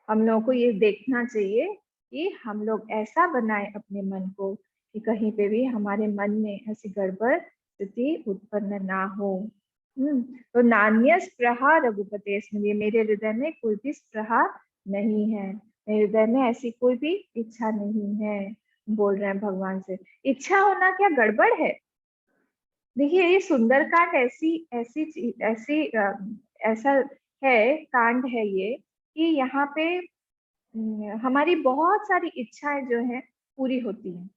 हम लोगों को ये देखना चाहिए कि हम लोग ऐसा बनाए अपने मन को कि कहीं पे भी हमारे मन में ऐसी गड़बड़ स्थिति उत्पन्न ना हो। तो नान्य स्पृहा रघुपते स्मृति, मेरे हृदय में कोई भी स्पृहा नहीं है, मेरे हृदय में ऐसी कोई भी इच्छा नहीं है, बोल रहे हैं भगवान से। इच्छा होना क्या गड़बड़ है? देखिए ये सुंदरकांड ऐसी ऐसी चीज ऐसी ऐसा है, कांड है ये, कि यहाँ पे हमारी बहुत सारी इच्छाएं जो है पूरी होती हैं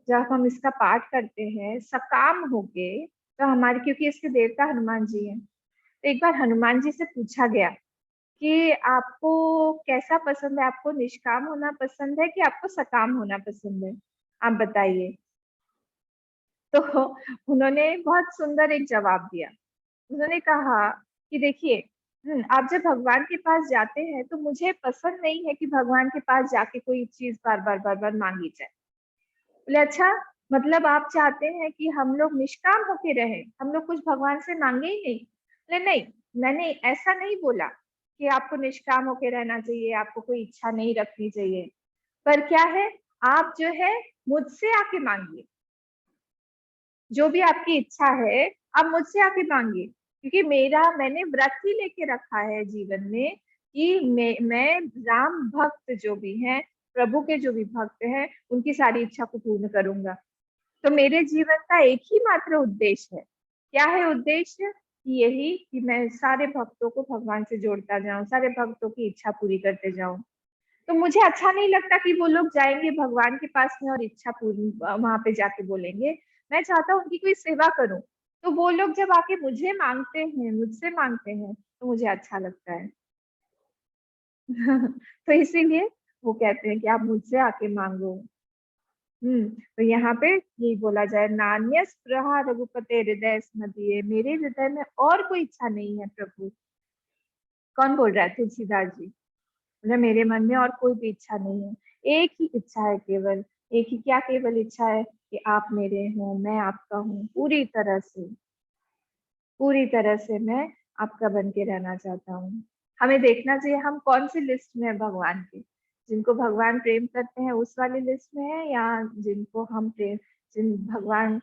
जब हम इसका पाठ करते हैं सकाम होके। तो हमारी, क्योंकि इसके देवता हनुमान जी हैं, तो एक बार हनुमान जी से पूछा गया कि आपको कैसा पसंद है, आपको निष्काम होना पसंद है कि आपको सकाम होना पसंद है, आप बताइए। तो उन्होंने बहुत सुंदर एक जवाब दिया। उन्होंने कहा कि देखिए, आप जब भगवान के पास जाते हैं तो मुझे पसंद नहीं है कि भगवान के पास जाके कोई चीज बार बार मांगी जाए। बोले अच्छा, मतलब आप चाहते हैं कि हम लोग निष्काम होके रहे, हम लोग कुछ भगवान से मांगे ही नहीं? बोले नहीं, मैंने ऐसा नहीं बोला कि आपको निष्काम होके रहना चाहिए, आपको कोई इच्छा नहीं रखनी चाहिए। पर क्या है, आप जो है मुझसे आके मांगिए, जो भी आपकी इच्छा है आप मुझसे आके मांगिए, क्योंकि मैंने व्रत ही लेके रखा है जीवन में कि मैं राम भक्त जो भी हैं, प्रभु के जो भी भक्त हैं, उनकी सारी इच्छा को पूर्ण करूंगा। तो मेरे जीवन का एक ही मात्र उद्देश्य है। क्या है उद्देश्य? यही कि मैं सारे भक्तों को भगवान से जोड़ता जाऊं, सारे भक्तों की इच्छा पूरी करते जाऊं। तो मुझे अच्छा नहीं लगता कि वो लोग जाएंगे भगवान के पास में और इच्छा पूरी वहां पे जाके बोलेंगे। मैं चाहता हूँ उनकी कोई सेवा करूं। तो वो लोग जब आके मुझे मांगते हैं, मुझसे मांगते हैं, तो मुझे अच्छा लगता है। तो इसीलिए वो कहते हैं कि आप मुझसे आके मांगो। तो यहाँ पे यही बोला जाए, नान्य स्पृहा रघुपते हृदय स्मदीये, मेरे हृदय में और कोई इच्छा नहीं है प्रभु। कौन बोल रहा है? तुलसीदास जी। मतलब मेरे मन में और कोई भी इच्छा नहीं है, एक ही इच्छा है केवल। एक ही क्या केवल इच्छा है कि आप मेरे हो, मैं आपका हूँ, पूरी तरह से मैं आपका बन के रहना चाहता हूँ। हमें देखना चाहिए हम कौन सी लिस्ट में है भगवान की। जिनको भगवान प्रेम करते हैं उस वाली लिस्ट में है, या जिनको हम प्रेम, जिन भगवान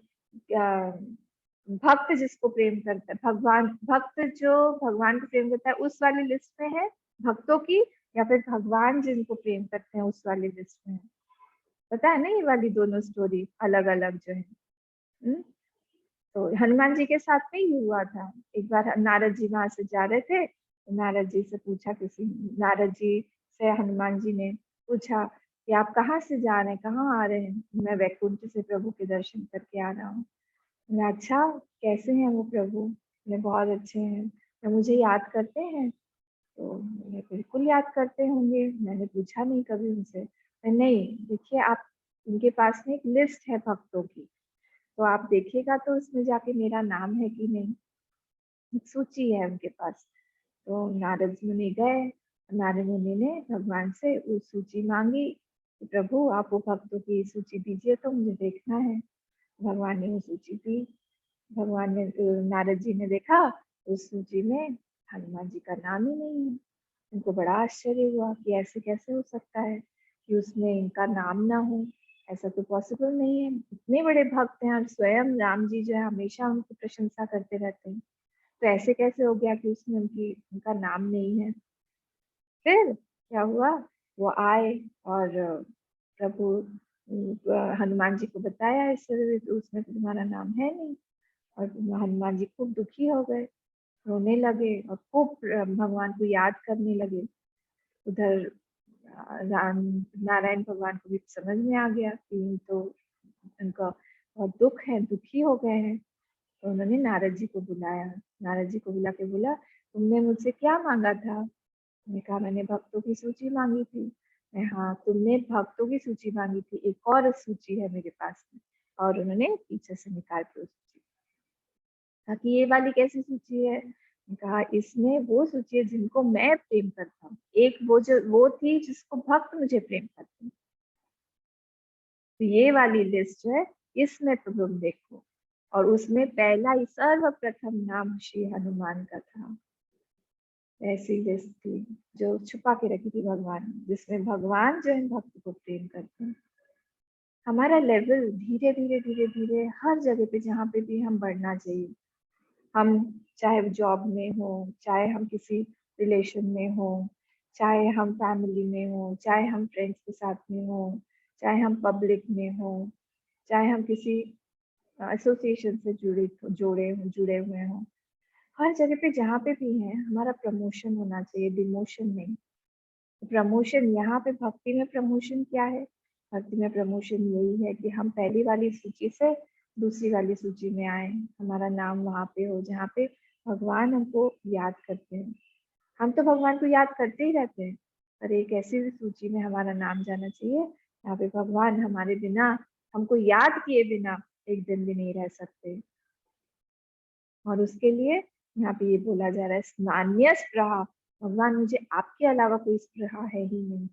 भक्त जिसको प्रेम करता है, भगवान भक्त जो भगवान को प्रेम करता है उस वाली लिस्ट में है भक्तों की, या फिर भगवान जिनको प्रेम करते हैं उस वाली लिस्ट में है? पता है ना, ये वाली दोनों स्टोरी अलग अलग जो है। हम्म? तो हनुमान जी के साथ में ही हुआ था। एक बार नारद जी वहां से जा रहे थे, तो नारद जी से पूछा, किसी नारद जी से हनुमान जी ने पूछा कि आप कहाँ से जा रहे हैं, कहाँ आ रहे हैं? मैं वैकुंठ से प्रभु के दर्शन करके आ रहा हूँ। मैं अच्छा, कैसे हैं वो प्रभु? मैं बहुत अच्छे हैं। मैं मुझे याद करते हैं? तो मैं बिल्कुल याद करते होंगे, मैंने पूछा नहीं कभी उनसे। नहीं, देखिए आप, उनके पास में एक लिस्ट है भक्तों की, तो आप देखिएगा तो उसमें जाके मेरा नाम है कि नहीं, एक सूची है उनके पास। तो नारद मुनि गए, नारद मुनि ने भगवान से वो सूची मांगी कि प्रभु आप वो भक्तों की सूची दीजिए, तो मुझे देखना है। भगवान ने वो सूची दी। भगवान ने, नारद जी ने देखा उस सूची में हनुमान जी का नाम ही नहीं है। उनको बड़ा आश्चर्य हुआ कि ऐसे कैसे हो सकता है कि उसमें इनका नाम ना हो, ऐसा तो पॉसिबल नहीं है। इतने बड़े भक्त हैं और स्वयं राम जी जो है हमेशा उनकी प्रशंसा करते रहते हैं, तो ऐसे कैसे हो गया कि उसमें उनका नाम नहीं है? फिर क्या हुआ, वो आए और प्रभु हनुमान जी को बताया, इससे तो उसमें तो तुम्हारा नाम है नहीं। और हनुमान जी खूब दुखी हो गए, रोने लगे और खूब भगवान को याद करने लगे। उधर राम नारायण भगवान को भी समझ में आ गया कि तो उनका बहुत दुख है, दुखी हो गए हैं। तो उन्होंने नारद जी को बुलाया, नारद जी को बुला के बोला, तुमने मुझसे क्या मांगा था? मैंने कहा मैंने भक्तों की सूची मांगी थी। मैं, हाँ तुमने भक्तों की सूची मांगी थी, एक और सूची है मेरे पास में। और उन्होंने पीछे से निकाल के सूची, ताकि ये वाली कैसी सूची है? कहा इसमें वो सूची है जिनको मैं प्रेम करता हूँ, एक वो थी जिसको भक्त मुझे प्रेम करते हैं। तो ये वाली लिस्ट जो है, इसमें तो तुम देखो। और उसमें पहला ही सर्वप्रथम नाम श्री हनुमान का था। ऐसी लिस्ट थी जो छुपा के रखी थी भगवान ने, जिसमें भगवान जो है भक्त को प्रेम करते हैं। हमारा लेवल धीरे धीरे धीरे धीरे हर जगह पे जहाँ पे भी हम बढ़ना चाहिए, हम चाहे जॉब में हो, चाहे हम किसी रिलेशन में हो, चाहे हम फैमिली में हो, चाहे हम फ्रेंड्स के साथ में हो, चाहे हम पब्लिक में हो, चाहे हम किसी एसोसिएशन से जुड़े हुए हों, हर जगह पे जहाँ पे भी है हमारा प्रमोशन होना चाहिए, डिमोशन नहीं। प्रमोशन यहाँ पे भक्ति में प्रमोशन क्या है? भक्ति में प्रमोशन यही है कि हम पहली वाली सूची से दूसरी वाली सूची में आए, हमारा नाम वहाँ पे हो जहाँ पे भगवान हमको याद करते हैं। हम तो भगवान को याद करते ही रहते हैं, पर एक ऐसी भी सूची में हमारा नाम जाना चाहिए यहाँ पे भगवान हमारे बिना, हमको याद किए बिना एक दिन भी नहीं रह सकते। और उसके लिए यहाँ पे ये बोला जा रहा है स्नान्य स्पृहा, भगवान मुझे आपके अलावा कोई स्पृहा है ही नहीं,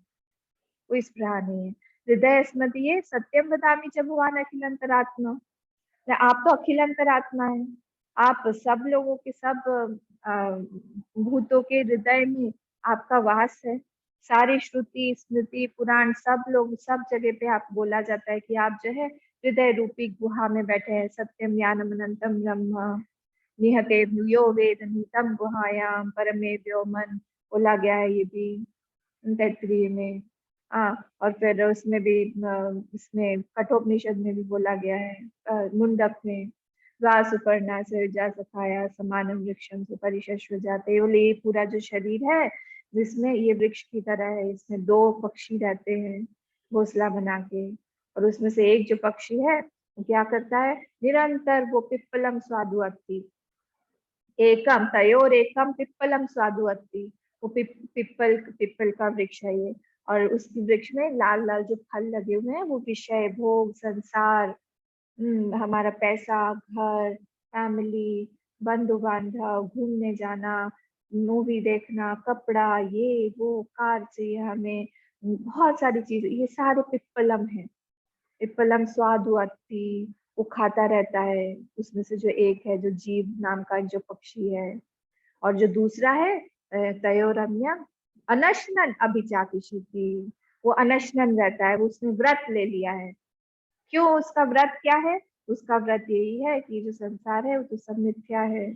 कोई स्पृहा नहीं है। हृदय स्मृति सत्यम वदामि च भगवान अखिल अंतरात्मा, आप तो अखिल अंतरात्मा है, आप सब लोगों के सब भूतों के हृदय में आपका वास है। सारी श्रुति स्मृति पुराण सब लोग सब जगह पे आप बोला जाता है कि आप जो है हृदय रूपी गुहा में बैठे हैं। सत्यम ज्ञानम अनंतम ब्रह्म निहते यो वेद निहितम गुहायाम परमे व्योमन बोला गया है ये भी तैत्तिरीय में। और फिर उसमें भी इसमें कठोपनिषद में भी बोला गया है मुंडक में, गा सुपर्णा से जा सखाया समानम वृक्षम से परिशस्व जाते, बोले ये पूरा जो शरीर है जिसमें ये वृक्ष की तरह है, इसमें दो पक्षी रहते हैं घोंसला बना के, और उसमें से एक जो पक्षी है वो क्या करता है, निरंतर वो पिप्पलम स्वादु अत्ति, एकम तयोर एकम पिप्पलम स्वादु अत्ति, वो पिप्पल का वृक्ष है ये, और उसकी वृक्ष में लाल लाल जो फल लगे हुए हैं वो विषय भोग संसार, हमारा पैसा घर फैमिली बंधु बांधव घूमने जाना मूवी देखना कपड़ा ये वो कार चाहिए हमें, बहुत सारी चीजें, ये सारे पिप्पलम है। पिप्पलम स्वादु अत्ति, वो खाता रहता है, उसमें से जो एक है जो जीव नाम का जो पक्षी है, और जो दूसरा है तयोरम्य अनशनन अभिचाकिषुति, वो अनशनन रहता है, वो उसने व्रत ले लिया है। क्यों उसका व्रत क्या है? उसका व्रत यही है कि जो संसार है वो तो सब मिथ्या है,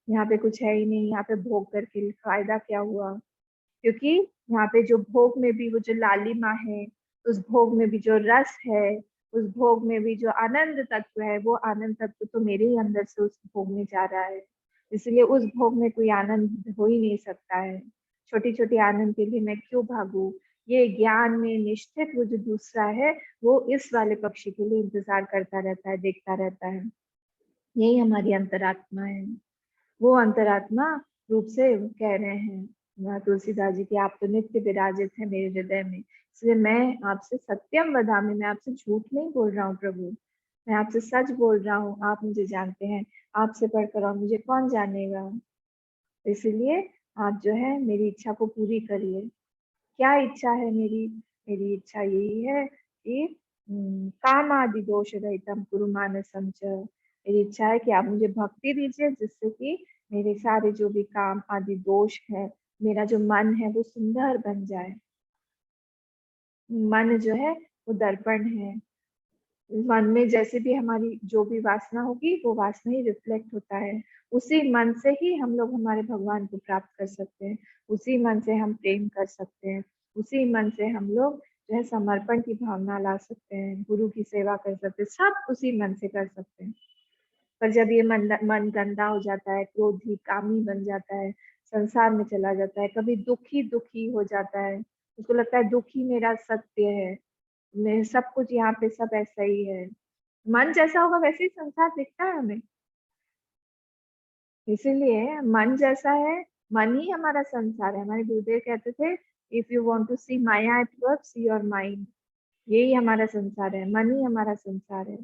यहाँ पे कुछ है ही नहीं, यहाँ पे भोग करके फायदा क्या हुआ? क्योंकि यहाँ पे जो भोग में भी वो जो लालिमा है, उस भोग में भी जो रस है, उस भोग में भी जो आनंद तत्व है, वो आनंद तत्व तो मेरे ही अंदर से उस भोग में जा रहा है, इसलिए उस भोग में कोई आनंद हो ही नहीं सकता है। छोटी छोटी आनंद के लिए मैं क्यों भागू? ये ज्ञान में निश्चित वो जो दूसरा है वो इस वाले पक्षी के लिए इंतजार करता रहता है, देखता रहता है। यही हमारी अंतरात्मा है। वो अंतरात्मा रूप से कह रहे हैं तुलसीदास जी की आप तो नित्य विराजित है मेरे हृदय में, इसलिए मैं आपसे सत्यम वदामि, मैं आपसे झूठ नहीं बोल रहा हूँ प्रभु, मैं आपसे सच बोल रहा हूँ, आप मुझे जानते हैं, आपसे पढ़कर और मुझे कौन जानेगा। इसलिए आप जो है मेरी इच्छा को पूरी करिए। क्या इच्छा है मेरी? मेरी इच्छा यही है कि काम आदि दोष रहितम कुरु मानसम च, मेरी इच्छा है कि आप मुझे भक्ति दीजिए जिससे कि मेरे सारे जो भी काम आदि दोष है, मेरा जो मन है वो सुंदर बन जाए। मन जो है वो दर्पण है, मन में जैसे भी हमारी जो भी वासना होगी वो वासना ही रिफ्लेक्ट होता है, उसी मन से ही हम लोग हमारे भगवान को प्राप्त कर सकते हैं, उसी मन से हम प्रेम कर सकते हैं, उसी मन से हम लोग जो है समर्पण की भावना ला सकते हैं, गुरु की सेवा कर सकते हैं, सब उसी मन से कर सकते हैं। पर जब ये मन गंदा हो जाता है, क्रोधी कामी बन जाता है, संसार में चला जाता है, कभी दुखी दुखी हो जाता है, उसको लगता है दुखी मेरा सत्य है, मैं सब कुछ यहाँ पे सब ऐसा ही है, मन जैसा होगा वैसे ही संसार दिखता है हमें। इसीलिए मन जैसा है, मन ही हमारा संसार है। हमारे गुरुदेव कहते थे if you want to see maya at work see your mind, यही हमारा संसार है, मन ही हमारा संसार है।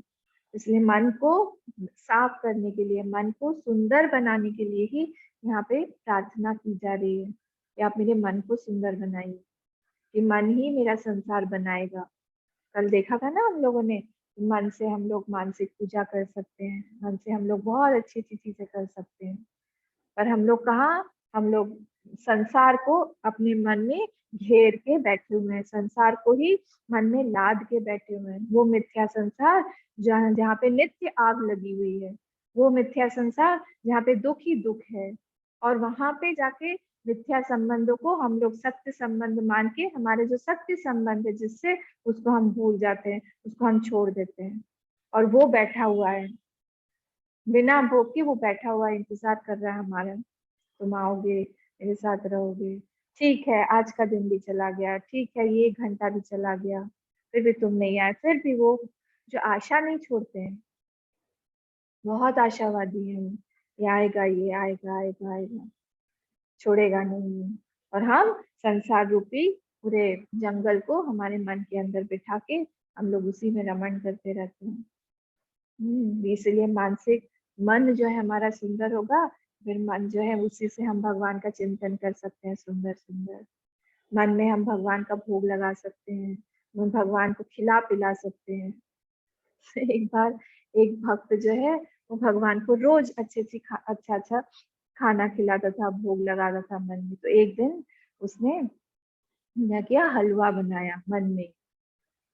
इसलिए मन को साफ करने के लिए, मन को सुंदर बनाने के लिए ही यहाँ पे प्रार्थना की जा रही है कि आप मेरे मन को सुंदर बनाइए, कि मन ही मेरा संसार बनाएगा। कल देखा था ना हम लोगों ने, मन से हम लोग मानसिक पूजा कर सकते हैं, मन से हम लोग बहुत अच्छी अच्छी चीजें कर सकते हैं, पर हम लोग कहाँ, हम लोग संसार को अपने मन में घेर के बैठे हुए हैं, संसार को ही मन में लाद के बैठे हुए हैं। वो मिथ्या संसार जहाँ जहाँ पे नित्य आग लगी हुई है, वो मिथ्या संसार जहाँ पे दुख ही दुख है, और वहां पे जाके मिथ्या संबंधों को हम लोग सत्य संबंध मान के, हमारे जो सत्य संबंध है जिससे, उसको हम भूल जाते हैं, उसको हम छोड़ देते हैं। और वो बैठा हुआ है बिना भोग के, वो बैठा हुआ है, इंतजार कर रहा है हमारा, तुम आओगे, मेरे साथ रहोगे। ठीक है, आज का दिन भी चला गया, ठीक है ये 1 घंटा भी चला गया, फिर भी तुम नहीं आए। फिर भी वो जो आशा नहीं छोड़ते हैं, बहुत आशावादी है वो, ये आएगा, ये आएगा, आएगा, आएगा, छोड़ेगा नहीं। और हम संसार रूपी पूरे जंगल को हमारे मन के अंदर बिठा के हम लोग उसी में रमण करते रहते हैं। इसलिए मानसिक मन जो है हमारा सुंदर होगा, फिर मन जो है उसी से हम भगवान का चिंतन कर सकते हैं, सुंदर सुंदर मन में हम भगवान का भोग लगा सकते हैं, हम भगवान को खिला पिला सकते हैं। एक बार एक भक्त जो है वो भगवान को रोज अच्छा अच्छा खाना खिलाता था, भोग लगाता था मन में। तो एक दिन उसने क्या किया, हलवा बनाया मन में।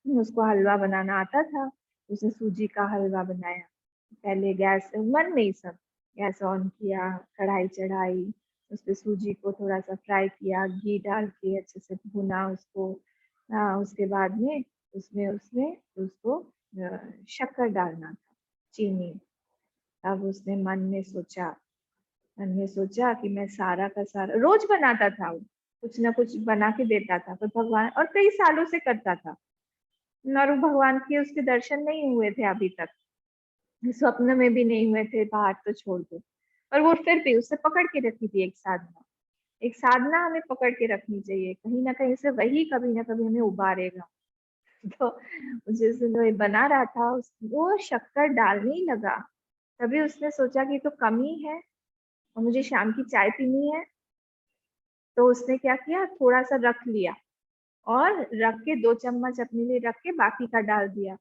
उसको हलवा बनाना आता था, उसने सूजी का हलवा बनाया। पहले गैस मन में ही सब, गैस ऑन किया, कढ़ाई चढ़ाई, उस पे सूजी को थोड़ा सा फ्राई किया, घी डाल के अच्छे से भुना उसको। उसके बाद में उसमें उसमें उसको शक्कर डालना था, चीनी। अब उसने मन में सोचा कि मैं सारा का सारा रोज बनाता था वो, कुछ ना कुछ बना के देता था, पर भगवान, और कई सालों से करता था, और भगवान के उसके दर्शन नहीं हुए थे अभी तक, स्वप्न में भी नहीं हुए थे, बाहर तो छोड़ दो। पर वो फिर भी उससे पकड़ के रखी थी एक साधना। एक साधना हमें पकड़ के रखनी चाहिए, कहीं ना कहीं से वही कभी ना कभी हमें उबारेगा। तो जिस दिन वो बना रहा था वो शक्कर डालने ही लगा, तभी उसने सोचा कि तो कमी है और मुझे शाम की चाय पीनी है। तो उसने क्या किया, थोड़ा सा रख लिया, और रख के 2 चम्मच अपने लिए रख के बाकी का डाल दिया।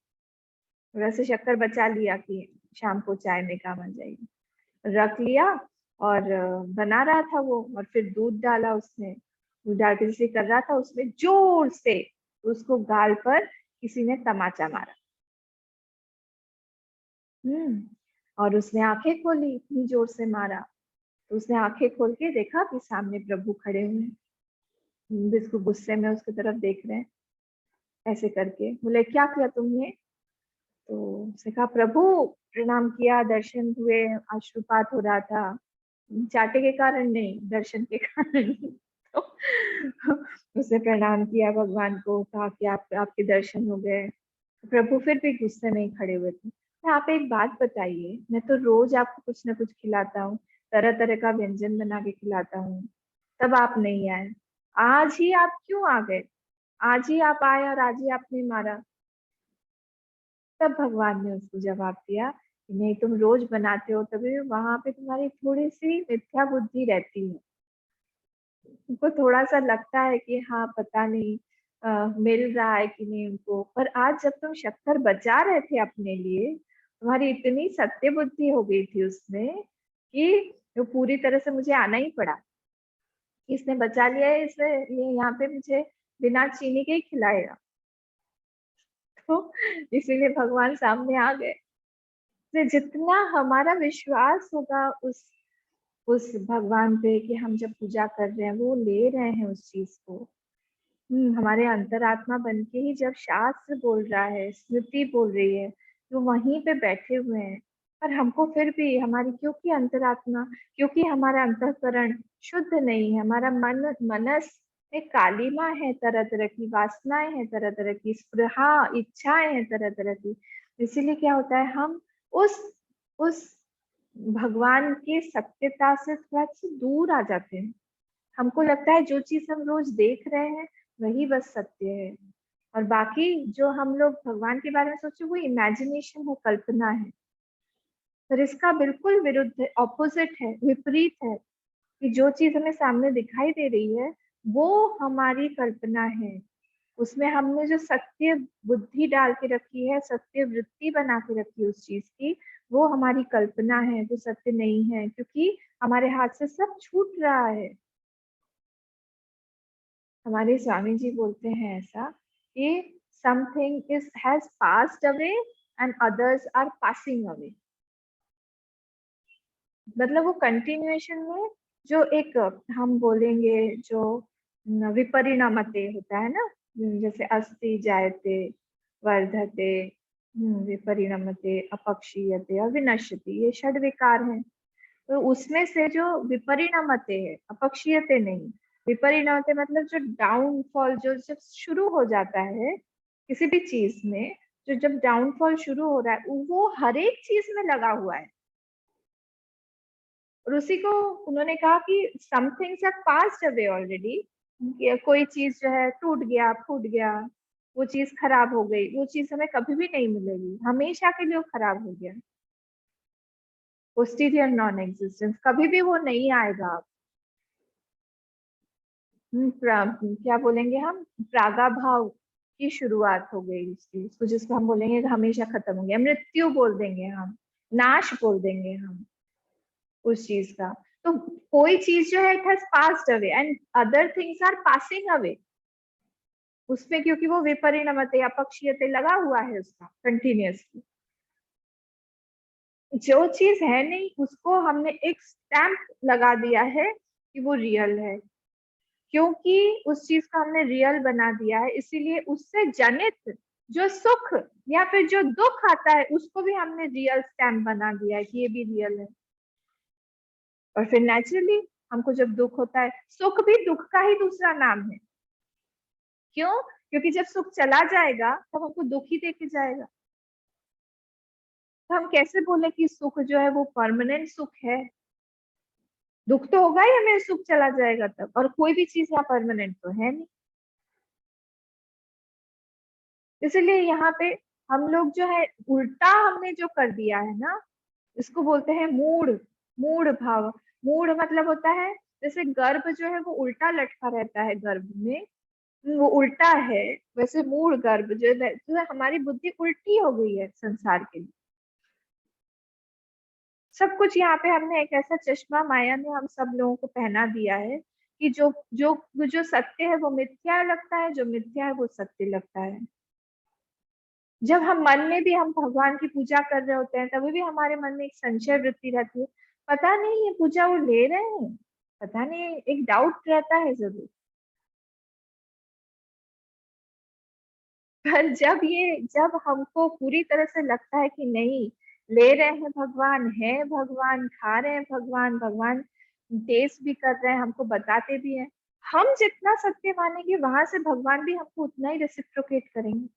वैसे शक्कर बचा लिया कि शाम को चाय में काम आ जाएगी, रख लिया। और बना रहा था वो, और फिर दूध डाला उसने, दूध डाल के जैसे कर रहा था उसमें जोर से उसको गाल पर किसी ने तमाचा मारा। और उसने आंखें खोली, इतनी जोर से मारा। तो उसने आंखें खोल के देखा कि सामने प्रभु खड़े हुए हैं, बिल्कुल गुस्से में उसकी तरफ देख रहे हैं, ऐसे करके बोले क्या किया तुमने। तो उसने कहा प्रभु, प्रणाम किया, दर्शन हुए, अश्रुपात हो रहा था, चाटे के कारण नहीं, दर्शन के कारण। तो उसने प्रणाम किया भगवान को, कहा कि आपके दर्शन हो गए। प्रभु फिर भी गुस्से में ही खड़े हुए थे। तो आप एक बात बताइए, मैं तो रोज आपको कुछ ना कुछ खिलाता हूँ, तरह तरह का व्यंजन बना के खिलाता हूँ, तब आप नहीं आए, आज ही आप क्यों आ गए, आज ही आप आए और आज ही आपने मारा। तब भगवान ने उसको जवाब दिया कि नहीं, तुम रोज बनाते हो तभी वहां पे तुम्हारी थोड़ी सी मिथ्या बुद्धि रहती है, उनको थोड़ा सा लगता है कि हाँ पता नहीं मिल रहा है कि नहीं उनको। पर आज जब तुम शक्कर बचा रहे थे अपने लिए, तुम्हारी इतनी सत्य बुद्धि हो गई थी उसमें कि वो पूरी तरह से मुझे आना ही पड़ा, इसने बचा लिया है, इसे ये यहाँ पे मुझे बिना चीनी के ही खिलाएगा। तो इसीलिए भगवान सामने आ गए। तो जितना हमारा विश्वास होगा उस भगवान पे कि हम जब पूजा कर रहे हैं वो ले रहे हैं उस चीज को, हमारे अंतरात्मा बन के ही जब शास्त्र बोल रहा है, स्मृति बोल रही है, तो वहीं पे बैठे हुए हैं। पर हमको फिर भी हमारी, क्योंकि अंतरात्मा, क्योंकि हमारा अंतःकरण शुद्ध नहीं है, हमारा मनस में कालीमा है, तरह तरह की वासनाएं हैं, तरह तरह की स्पृहा इच्छाएं हैं, तरह तरह की। इसीलिए क्या होता है, हम उस उस भगवान के सत्यता से थोड़ा सा दूर आ जाते हैं। हमको लगता है जो चीज हम रोज देख रहे हैं वही बस सत्य है, और बाकी जो हम लोग भगवान के बारे में सोचे वो इमेजिनेशन है, कल्पना है। पर इसका बिल्कुल विरुद्ध, ऑपोजिट है, विपरीत है, कि जो चीज हमें सामने दिखाई दे रही है वो हमारी कल्पना है। उसमें हमने जो सत्य बुद्धि डाल के रखी है, सत्य वृत्ति बना के रखी है उस चीज की, वो हमारी कल्पना है, वो सत्य नहीं है, क्योंकि हमारे हाथ से सब छूट रहा है। हमारे स्वामी जी बोलते हैं ऐसा कि something is has passed away and others are passing away. मतलब वो कंटिन्यूएशन में जो एक हम बोलेंगे जो विपरिणामते होता है ना, जैसे अस्ति जायते वर्धते, विपरिणामते अपक्षीयते और विनश्यति, ये षड विकार हैं। तो उसमें से जो विपरिणामते है, अपक्षीयते नहीं, विपरिणामते मतलब जो डाउनफॉल, जो जब शुरू हो जाता है किसी भी चीज में, जो जब डाउनफॉल शुरू हो रहा है वो हर एक चीज में लगा हुआ है। और उसी को उन्होंने कहा कि somethings are passed away already. कोई चीज जो है टूट गया, फूट गया, वो चीज खराब हो गई, वो चीज हमें कभी भी नहीं मिलेगी, हमेशा के लिए वो खराब हो गया, पोस्टीरियर नॉन एग्जिस्टेंस, कभी भी वो नहीं आएगा। क्या बोलेंगे हम, प्रागाभाव की शुरुआत हो गई उसकी, उसको जिसको हम बोलेंगे कि हमेशा खत्म हो गया, मृत्यु बोल देंगे हम, नाश बोल देंगे हम उस चीज का। तो कोई चीज जो है it has passed away and other things are passing away उसमें, क्योंकि वो विपरिणामते अपक्षीयते लगा हुआ है उसका कंटिन्यूअसली। जो चीज है नहीं उसको हमने एक स्टैंप लगा दिया है कि वो रियल है, क्योंकि उस चीज को हमने रियल बना दिया है, इसीलिए उससे जनित जो सुख या फिर जो दुख आता है उसको भी हमने रियल स्टैम्प बना दिया है कि ये भी रियल है। और फिर नेचुरली हमको जब दुख होता है, सुख भी दुख का ही दूसरा नाम है। क्यों? क्योंकि जब सुख चला जाएगा तब हमको दुख ही देके जाएगा। तो हम कैसे बोले कि सुख जो है वो परमानेंट सुख है? दुख तो होगा ही हमें, सुख चला जाएगा तब, और कोई भी चीज यहाँ परमानेंट तो है नहीं। इसलिए यहाँ पे हम लोग जो है उल्टा हमने जो कर दिया है ना, इसको बोलते हैं मूढ़, मूढ़ भाव। मूढ़ मतलब होता है जैसे गर्भ जो है वो उल्टा लटका रहता है गर्भ में, वो उल्टा है, वैसे मूढ़ गर्भ जो है हमारी बुद्धि उल्टी हो गई है संसार के लिए। सब कुछ यहाँ पे हमने एक ऐसा चश्मा माया ने हम सब लोगों को पहना दिया है कि जो जो जो सत्य है वो मिथ्या लगता है, जो मिथ्या है वो सत्य लगता है। जब हम मन में भी हम भगवान की पूजा कर रहे होते हैं तभी भी हमारे मन में एक संशय वृत्ति रहती है, पता नहीं ये पूजा वो ले रहे हैं, पता नहीं, एक डाउट रहता है जरूर। पर जब हमको पूरी तरह से लगता है कि नहीं, ले रहे हैं भगवान, है भगवान, खा रहे हैं भगवान, भगवान टेस्ट भी कर रहे हैं, हमको बताते भी हैं, हम जितना सत्य मानेंगे वहां से भगवान भी हमको उतना ही रेसिप्रोकेट करेंगे।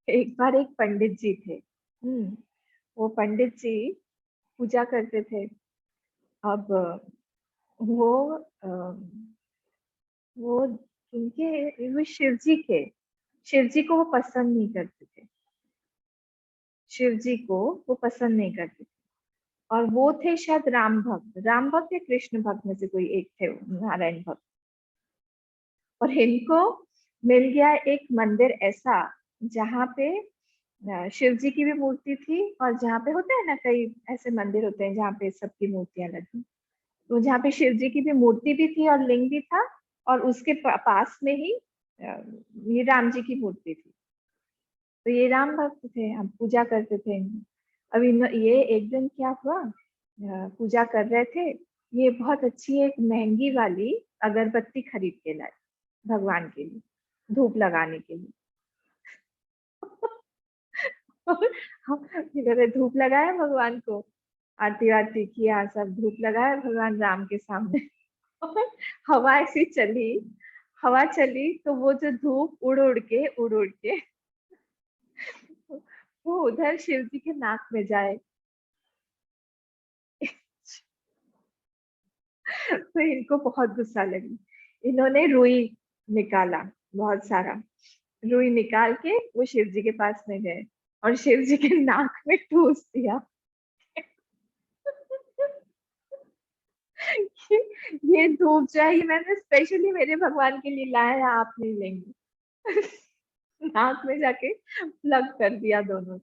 एक बार एक पंडित जी थे। वो पंडित जी पूजा करते थे। अब वो अ, वो उनके वो शिव जी को वो पसंद नहीं करते थे, शिव जी को वो पसंद नहीं करते थे। और वो थे शायद राम भक्त या कृष्ण भक्त में से कोई एक थे, नारायण भक्त। और इनको मिल गया एक मंदिर ऐसा जहाँ पे शिव जी की भी मूर्ति थी, और जहाँ पे होते हैं ना कई ऐसे मंदिर होते हैं जहाँ पे सबकी मूर्तियां लगी, तो जहाँ पे शिव जी की भी मूर्ति भी थी और लिंग भी था, और उसके पास में ही ये राम जी की मूर्ति थी। तो ये राम भक्त थे, हम पूजा करते थे इनको। अब ये एक दिन क्या हुआ, पूजा कर रहे थे, ये बहुत अच्छी एक महंगी वाली अगरबत्ती खरीद के लाए भगवान के लिए, धूप लगाने के लिए। और हम इन्होंने धूप लगाया भगवान को, आरती वारती किया, सब धूप लगाया भगवान राम के सामने। और हवा ऐसी चली, हवा चली तो वो जो धूप उड़ उड़ के वो उधर शिव जी के नाक में जाए। तो इनको बहुत गुस्सा लगी, इन्होंने रुई निकाला, बहुत सारा रुई निकाल के वो शिव जी के पास में गए और शिव जी के नाक में ठूस दिया। कि ये धूप जो है ये मैंने स्पेशली मेरे भगवान के लिए लाया है, आप नहीं लेंगे। नाक में जाके प्लग कर दिया दोनों।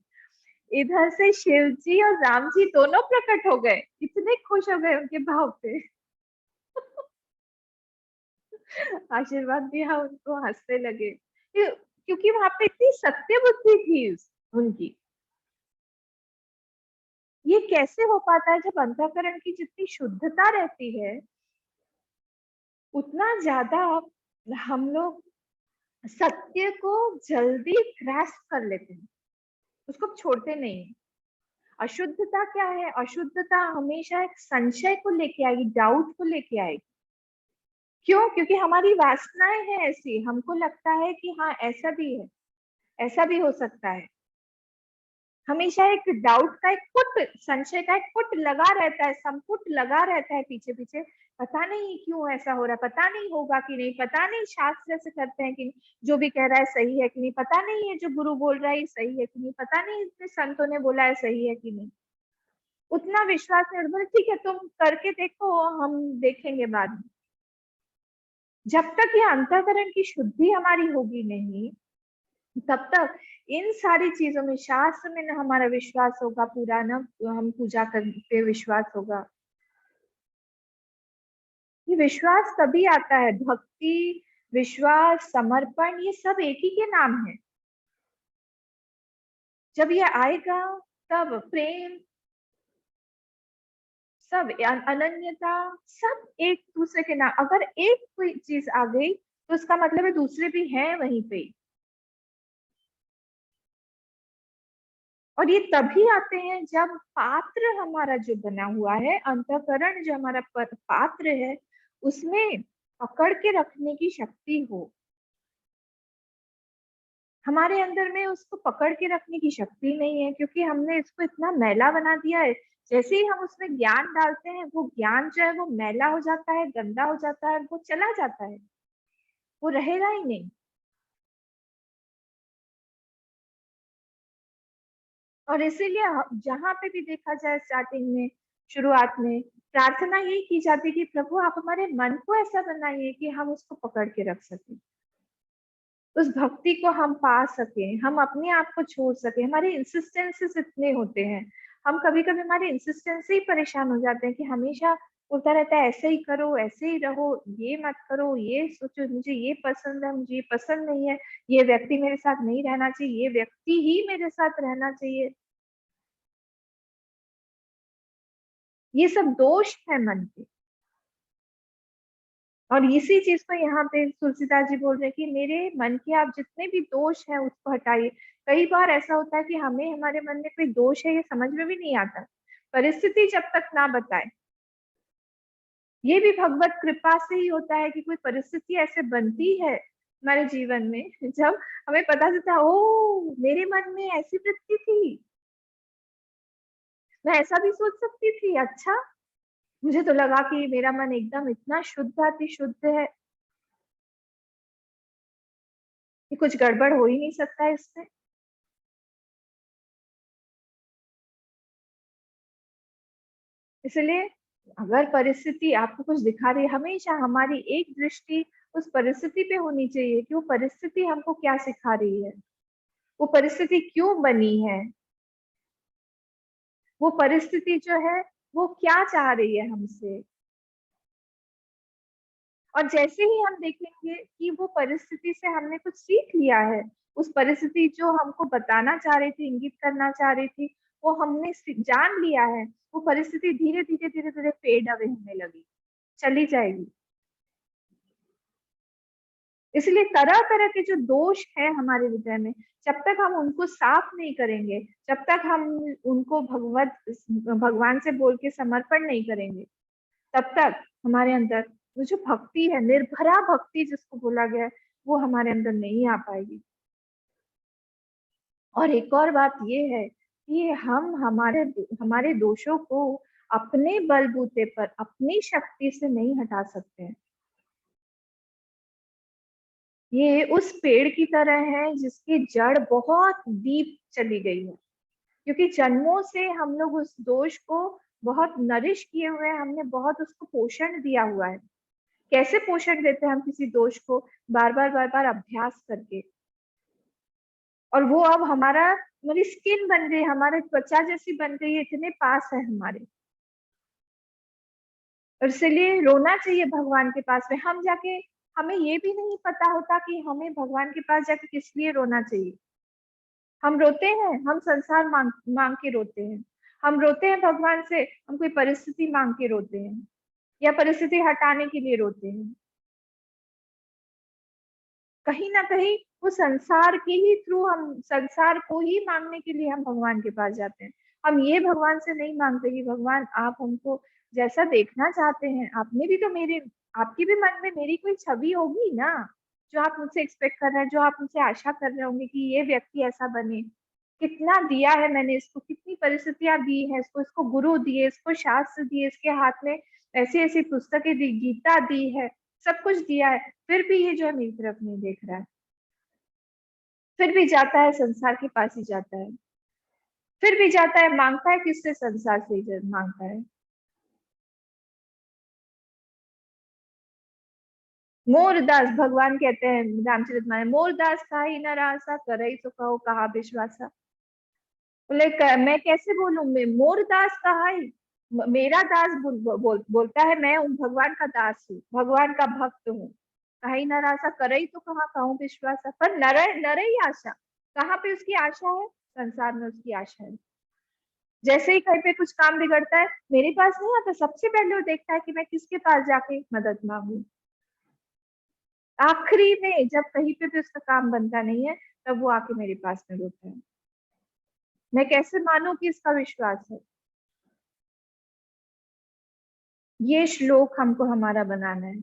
इधर से शिव जी और राम जी दोनों प्रकट हो गए, इतने खुश हो गए उनके भाव पे। आशीर्वाद दिया उनको, हंसने लगे क्योंकि वहां पे इतनी सत्य बुद्धि थी उनकी। ये कैसे हो पाता है जब अंतःकरण की जितनी शुद्धता रहती है, उतना ज्यादा हम लोग सत्य को जल्दी ग्रैस्प कर लेते हैं, उसको छोड़ते नहीं हैं। अशुद्धता क्या है? अशुद्धता हमेशा एक संशय को लेके आएगी, डाउट को लेके आएगी। क्यों? क्योंकि हमारी वासनाएं हैं ऐसी, हमको लगता है कि हाँ ऐसा भी है, ऐसा भी हो सकता है। हमेशा एक डाउट का एक फुट, संशय का एक फुट लगा रहता है, संपुट लगा रहता है पीछे पीछे। पता नहीं क्यों ऐसा हो रहा है, पता नहीं होगा कि नहीं, पता नहीं शास्त्र ऐसे करते हैं कि नहीं, जो भी कह रहा है सही है कि नहीं, पता नहीं है जो गुरु बोल रहा है सही है कि नहीं, पता नहीं इतने संतों ने बोला है सही है कि नहीं। उतना विश्वास नहीं, बोले ठीक है तुम करके देखो, हम देखेंगे बाद में। जब तक ये अंतःकरण की शुद्धि हमारी होगी नहीं, तब तक इन सारी चीजों में, शास्त्र में न हमारा विश्वास होगा पूरा, न हम पूजा करते विश्वास होगा। ये विश्वास तभी आता है, भक्ति, विश्वास, समर्पण, ये सब एक ही के नाम है। जब ये आएगा तब प्रेम, सब अनन्यता, सब एक दूसरे के नाम। अगर एक कोई चीज आ गई तो उसका मतलब है दूसरे भी हैं वहीं पे। और ये तभी आते हैं जब पात्र हमारा जो बना हुआ है, अंतःकरण जो हमारा पात्र है, उसमें पकड़ के रखने की शक्ति हो। हमारे अंदर में उसको पकड़ के रखने की शक्ति नहीं है, क्योंकि हमने इसको इतना मैला बना दिया है। जैसे ही हम उसमें ज्ञान डालते हैं, वो ज्ञान जो है वो मैला हो जाता है, गंदा हो जाता है, वो चला जाता है, वो रहेगा ही नहीं। और इसीलिए जहां पे भी देखा जाए, स्टार्टिंग में, शुरुआत में प्रार्थना यही की जाती है कि प्रभु आप हमारे मन को ऐसा बनाइए कि हम उसको पकड़ के रख सकें, उस भक्ति को हम पा सकें, हम अपने आप को छोड़ सकें। हमारे इंसिस्टेंसेस इतने होते हैं, हम कभी कभी हमारे इंसिस्टेंस से ही परेशान हो जाते हैं कि हमेशा बोलता रहता है ऐसे ही करो, ऐसे ही रहो, ये मत करो, ये सोचो, मुझे ये पसंद है, मुझे ये पसंद नहीं है, ये व्यक्ति मेरे साथ नहीं रहना चाहिए, ये व्यक्ति ही मेरे साथ रहना चाहिए। ये सब दोष है मन के। और इसी चीज को यहाँ पे तुलसीदास जी बोल रहे हैं कि मेरे मन के आप जितने भी दोष हैं उसको हटाइए। कई बार ऐसा होता है कि हमें हमारे मन में कोई दोष है ये समझ में भी नहीं आता, परिस्थिति जब तक ना बताए। ये भी भगवत कृपा से ही होता है कि कोई परिस्थिति ऐसे बनती है हमारे जीवन में जब हमें पता चलता है ओ मेरे मन में ऐसी वृत्ति थी, मैं ऐसा भी सोच सकती थी, अच्छा मुझे तो लगा कि मेरा मन एकदम इतना शुद्ध अति शुद्ध है कि कुछ गड़बड़ हो ही नहीं सकता है इसमें। इसलिए अगर परिस्थिति आपको कुछ दिखा रही है, हमेशा हमारी एक दृष्टि उस परिस्थिति पे होनी चाहिए कि वो परिस्थिति हमको क्या सिखा रही है, वो परिस्थिति क्यों बनी है, वो परिस्थिति जो है वो क्या चाह रही है हमसे। और जैसे ही हम देखेंगे कि वो परिस्थिति से हमने कुछ सीख लिया है, उस परिस्थिति जो हमको बताना चाह रही थी, इंगित करना चाह रही थी, वो हमने जान लिया है, वो परिस्थिति धीरे धीरे धीरे धीरे फेड अवे होने लगी, चली जाएगी। इसलिए तरह तरह के जो दोष है हमारे हृदय में, जब तक हम उनको साफ नहीं करेंगे, जब तक हम उनको भगवान से बोल के समर्पण नहीं करेंगे, तब तक हमारे अंदर वो जो भक्ति है, निर्भरा भक्ति जिसको बोला गया है, वो हमारे अंदर नहीं आ पाएगी। और एक और बात ये है कि हम हमारे दोषों को अपने बलबूते पर, अपनी शक्ति से नहीं हटा सकते हैं। ये उस पेड़ की तरह है जिसकी जड़ बहुत डीप चली गई है, क्योंकि जन्मों से हम लोग उस दोष को बहुत नरिश किए हुए हैं, हमने बहुत उसको पोषण दिया हुआ है। कैसे पोषण देते हैं हम किसी दोष को? बार बार अभ्यास करके। और वो अब हमारी स्किन बन गई, हमारे त्वचा जैसी बन गई है, इतने पास है हमारे। और इसलिए रोना चाहिए भगवान के पास में, हम जाके हमें ये भी नहीं पता होता कि हमें भगवान के पास जाकर किस लिए रोना चाहिए। हम रोते हैं, हम संसार मांग मांग के रोते हैं। हम रोते हैं भगवान से, हम कोई परिस्थिति मांग के रोते हैं या परिस्थिति हटाने के लिए रोते हैं। कहीं ना कहीं वो संसार के ही थ्रू, हम संसार को ही मांगने के लिए हम भगवान के पास जाते हैं। हम ये भगवान से नहीं मांगते कि भगवान आप हमको जैसा देखना चाहते हैं, आपने भी तो मेरे, आपके भी मन में मेरी कोई छवि होगी ना, जो आप मुझसे एक्सपेक्ट कर रहे हैं, जो आप मुझसे आशा कर रहे होंगे कि ये व्यक्ति ऐसा बने। कितना दिया है मैंने इसको, कितनी परिस्थितियां दी है इसको, इसको गुरु दिए, इसको शास्त्र दिए, इसके हाथ में ऐसी ऐसी पुस्तकें दी, गीता दी है, सब कुछ दिया है, फिर भी ये जो है मेरी तरफ नहीं देख रहा है। फिर भी जाता है संसार के पास ही जाता है, फिर भी जाता है, मांगता है किससे, संसार से ही मांगता है। मोरदास भगवान कहते हैं रामचरितमानस, मोरदास का ही न रासा, करई तो कहो कहा विश्वासा। बोले मैं कैसे बोलूं, मैं मोरदास कहा ही, मेरा दास बोलता है मैं उन भगवान का दास हूँ, भगवान का भक्त हूँ। कहीं न आशा करई तो कहाँ कहूँ विश्वास, पर नर नर ही आशा, कहाँ पे उसकी आशा है, संसार में उसकी आशा है। जैसे ही कहीं पे कुछ काम बिगड़ता है, मेरे पास नहीं आता, सबसे पहले वो देखता है कि मैं किसके पास जाके मदद मांगू। आखिरी में जब कहीं पे भी उसका काम बनता नहीं है, तब वो आके मेरे पास में रोता है। मैं कैसे मानूं कि इसका विश्वास है। ये श्लोक हमको हमारा बनाना है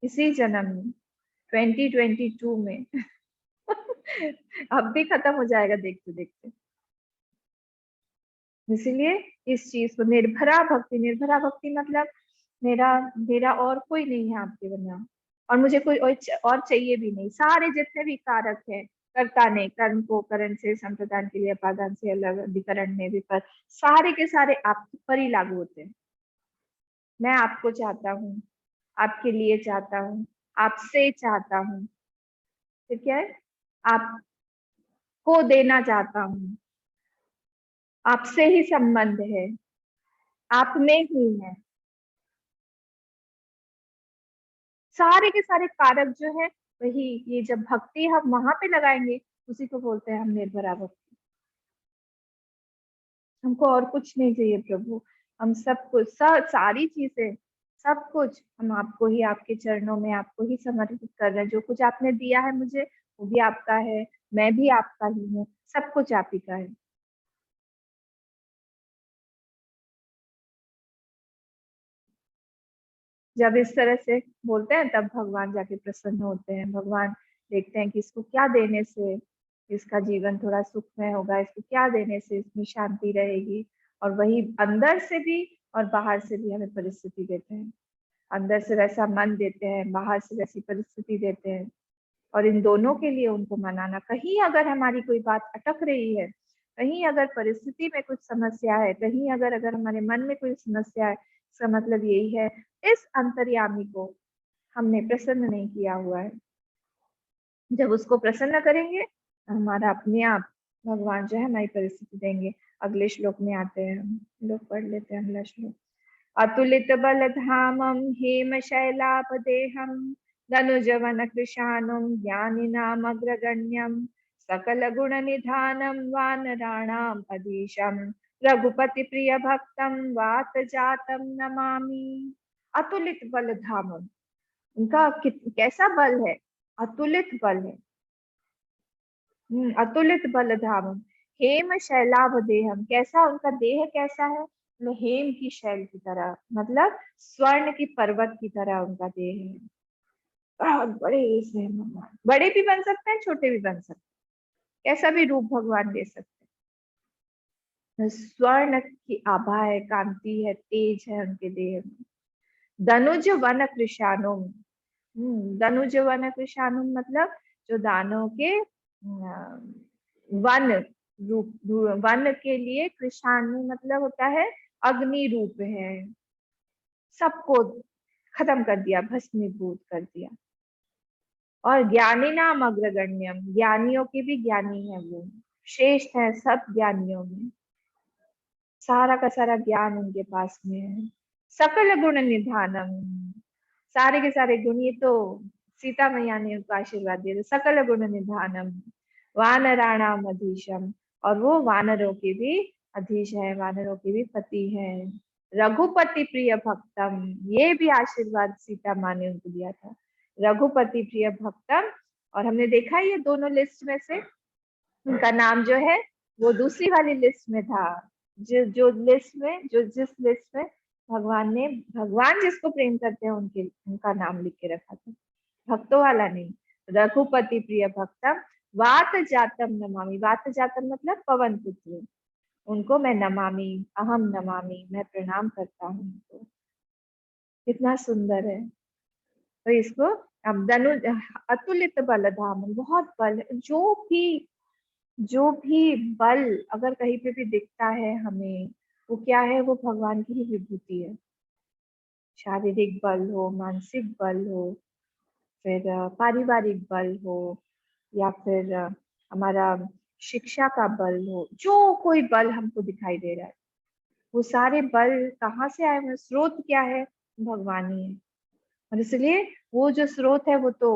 इसी जन्म में, 2022 में। अब भी खत्म हो जाएगा देखते देखते। इसीलिए इस चीज को निर्भरा भक्ति, निर्भरा भक्ति मतलब मेरा मेरा और कोई नहीं है आपके बिना, और मुझे कोई और चाहिए भी नहीं। सारे जितने भी कारक है, कर्ता ने, कर्म को करण से, संप्रदान के लिए अपादान से अलग, अधिकरण में विपर, सारे के सारे आप पर ही लागू होते हैं। मैं आपको चाहता हूँ, आपके लिए चाहता हूँ, आपसे चाहता हूँ, ठीक है, आपको देना चाहता हूँ, आपसे ही संबंध है, आप में ही है। सारे के सारे कारक जो है वही, ये जब भक्ति हम वहां पे लगाएंगे, उसी को बोलते हैं हम निर्भरा भक्ति। हमको और कुछ नहीं चाहिए प्रभु, हम सब कुछ, सारी चीजें, सब कुछ हम आपको ही, आपके चरणों में आपको ही समर्पित कर रहे हैं। जो कुछ आपने दिया है मुझे, वो भी आपका है, मैं भी आपका ही हूँ, सब कुछ आप ही का है। जब इस तरह से बोलते हैं, तब भगवान जाके प्रसन्न होते हैं। भगवान देखते हैं कि इसको क्या देने से इसका जीवन थोड़ा सुखमय होगा, इसको क्या देने से इसमें शांति रहेगी। और वही अंदर से भी और बाहर से भी हमें परिस्थिति देते हैं। अंदर से वैसा मन देते हैं, बाहर से वैसी परिस्थिति देते हैं। और इन दोनों के लिए उनको मनाना, कहीं अगर हमारी कोई बात अटक रही है, कहीं अगर परिस्थिति में कुछ समस्या है, कहीं अगर अगर हमारे मन में कोई समस्या है, इसका मतलब यही है इस अंतर्यामी को हमने प्रसन्न नहीं किया हुआ है। जब उसको प्रसन्न करेंगे, हमारा अपने आप भगवान जो है हमारी परिस्थिति देंगे। अगले श्लोक में आते हैं, हम लोग पढ़ लेते हैं अगला श्लोक। अतुलित बल धामम हेम शैलापदेहम धनुजवन कृशानुम ज्ञानिनाम अग्रगण्यम सकल गुण निधानम वानराणाम अधीशम रघुपति प्रिय भक्तम वात जातम नमामि। अतुलित बल धामम, उनका कैसा बल है, अतुलित बल है। अतुलित बल धामम, हेम शैलाभ देहम, कैसा उनका देह कैसा है, मतलब हेम की शैल की तरह, मतलब स्वर्ण की पर्वत की तरह उनका देह है। बहुत बड़े से हैं भगवान, बड़े भी बन सकते हैं, छोटे भी बन सकते हैं, कैसा भी रूप भगवान ले सकते हैं। स्वर्ण की आभा है, कांति है, तेज है उनके देह में। धनुज वन कृशानुम, धनुज वन कृशानुम मतलब जो दानों के वन रूप, वन के लिए कृषाणु मतलब होता है अग्नि रूप है, सबको खत्म कर दिया, भस्मीभूत कर दिया। और ज्ञानी नाम अग्रगण्यम, ज्ञानियों के भी ज्ञानी है वो, श्रेष्ठ है सब ज्ञानियों में, सारा का सारा ज्ञान उनके पास में है। सकल गुण निधानम, सारे के सारे गुण, ये तो सीता मैया ने उनको आशीर्वाद दिया था, सकल गुण निधानम वानराणाम अधीशम, और वो वानरों के भी अधीश है, वानरों के भी पति है। रघुपति प्रिय भक्तम, ये भी आशीर्वाद सीता माँ ने उनको दिया था, रघुपति प्रिय भक्तम। और हमने देखा ये दोनों लिस्ट में से उनका नाम जो है वो दूसरी वाली लिस्ट में था, जो लिस्ट में, जिस लिस्ट में भगवान ने, भगवान जिसको प्रेम करते हैं उनके, उनका नाम लिख के रखा था, भक्तों वाला नहीं। रघुपति प्रिय भक्तम वात जातम नमामि, वात जातम मतलब पवन पुत्र, उनको मैं नमामि, अहम नमामि, मैं प्रणाम करता हूँ उनको। कितना सुंदर है। तो इसको अब धनु, अतुलित बलधाम, बहुत बल, जो भी बल अगर कहीं पे भी दिखता है हमें, वो क्या है, वो भगवान की ही विभूति है। शारीरिक बल हो, मानसिक बल हो, फिर पारिवारिक बल हो, या फिर हमारा शिक्षा का बल हो, जो कोई बल हमको दिखाई दे रहा है, वो सारे बल कहाँ से आए हुए, स्रोत क्या है, भगवान ही है। और इसलिए वो जो स्रोत है वो तो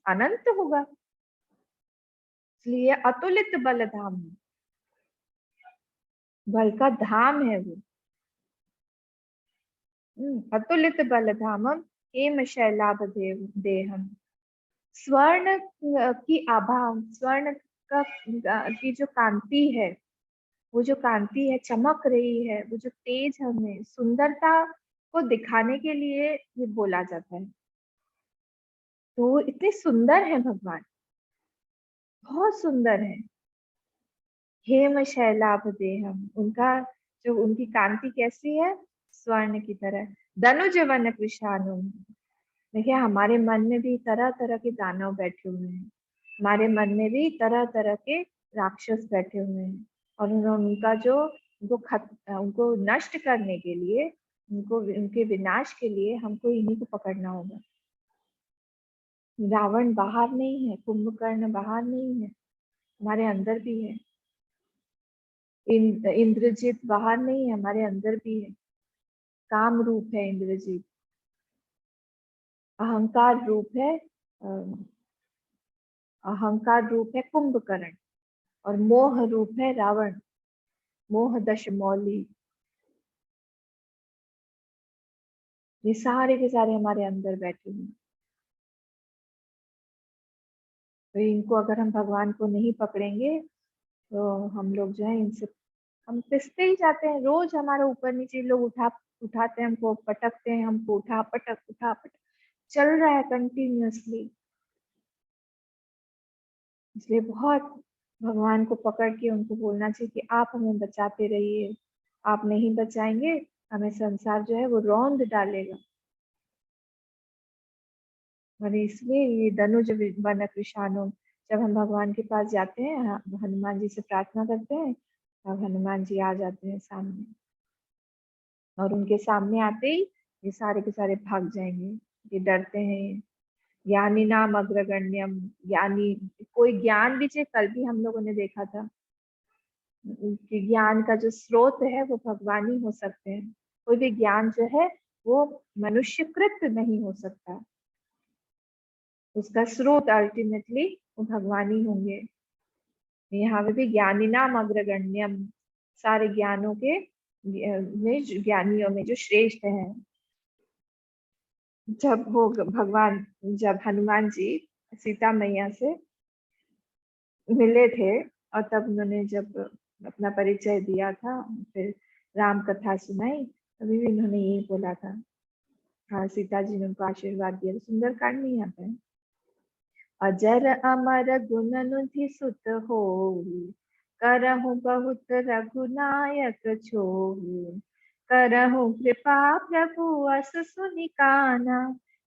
अनंत होगा, इसलिए अतुलित बल धाम है, बल का धाम है वो। अतुलित बल धामम हेम शैलाभ देहम, स्वर्ण की आभा, स्वर्ण का की जो कांति है, वो जो कांति है चमक रही है, वो जो तेज हमें सुंदरता को दिखाने के लिए ये बोला जाता है। तो इतने सुंदर है भगवान, बहुत सुंदर है। हेम शैलाभ देहम, उनका जो, उनकी कांति कैसी है, स्वर्ण की तरह। धनुज वन कृशानु, देखिए हमारे मन में भी तरह तरह के दानव बैठे हुए हैं, हमारे मन में भी तरह तरह के राक्षस बैठे हुए हैं, और उन्होंने उनका जो, उनको नष्ट करने के लिए, उनको, उनके विनाश के लिए हमको इन्हीं को पकड़ना होगा। रावण बाहर नहीं है, कुंभकर्ण बाहर नहीं है, हमारे अंदर भी है। इंद्रजीत बाहर नहीं है, हमारे अंदर भी है। काम रूप है इंद्रजीत, अहंकार रूप है, अहंकार रूप है कुंभकर्ण, और मोह रूप है रावण, मोह दश मौली। ये सारे के सारे हमारे अंदर बैठे हुए हैं। तो इनको अगर हम भगवान को नहीं पकड़ेंगे तो हम लोग जो है इनसे हम पिसते ही जाते हैं। रोज हमारे ऊपर नीचे लोग उठाते हैं हमको, पटकते हैं हमको, उठा पटक चल रहा है कंटिन्यूअसली। इसलिए बहुत भगवान को पकड़ के उनको बोलना चाहिए कि आप हमें बचाते रहिए, आप नहीं बचाएंगे हमें संसार जो है वो रौंद डालेगा। और इसलिए ये धनुज वन कृशानु, जब हम भगवान के पास जाते हैं, हनुमान जी से प्रार्थना करते हैं, तब हनुमान जी आ जाते हैं सामने, और उनके सामने आते ही ये सारे के सारे भाग जाएंगे, ये डरते हैं। ज्ञानी नाम अग्रगण्यम, ज्ञानी, कोई ज्ञान भी चाहिए, कल भी हम लोगों ने देखा था कि ज्ञान का जो स्रोत है वो भगवान ही हो सकते हैं। कोई भी ज्ञान जो है वो मनुष्यकृत नहीं हो सकता, उसका स्रोत अल्टीमेटली वो भगवान ही होंगे। यहाँ पे भी ज्ञानी नाम अग्रगण्यम, सारे ज्ञानों के में, ज्ञानियों में जो श्रेष्ठ है। जब वो भगवान, जब हनुमान जी सीता मैया से मिले थे, और तब उन्होंने जब अपना परिचय दिया था, फिर राम कथा सुनाई, तभी भी उन्होंने यही बोला था। हाँ, सीता जी ने उनको आशीर्वाद दिया। सुंदरकांड नहीं आता है, अजर अमर गुण निधि सुत हो, करहु बहुत रघुनायक छोहु, करहु कृपा प्रभु अस सुनि काना,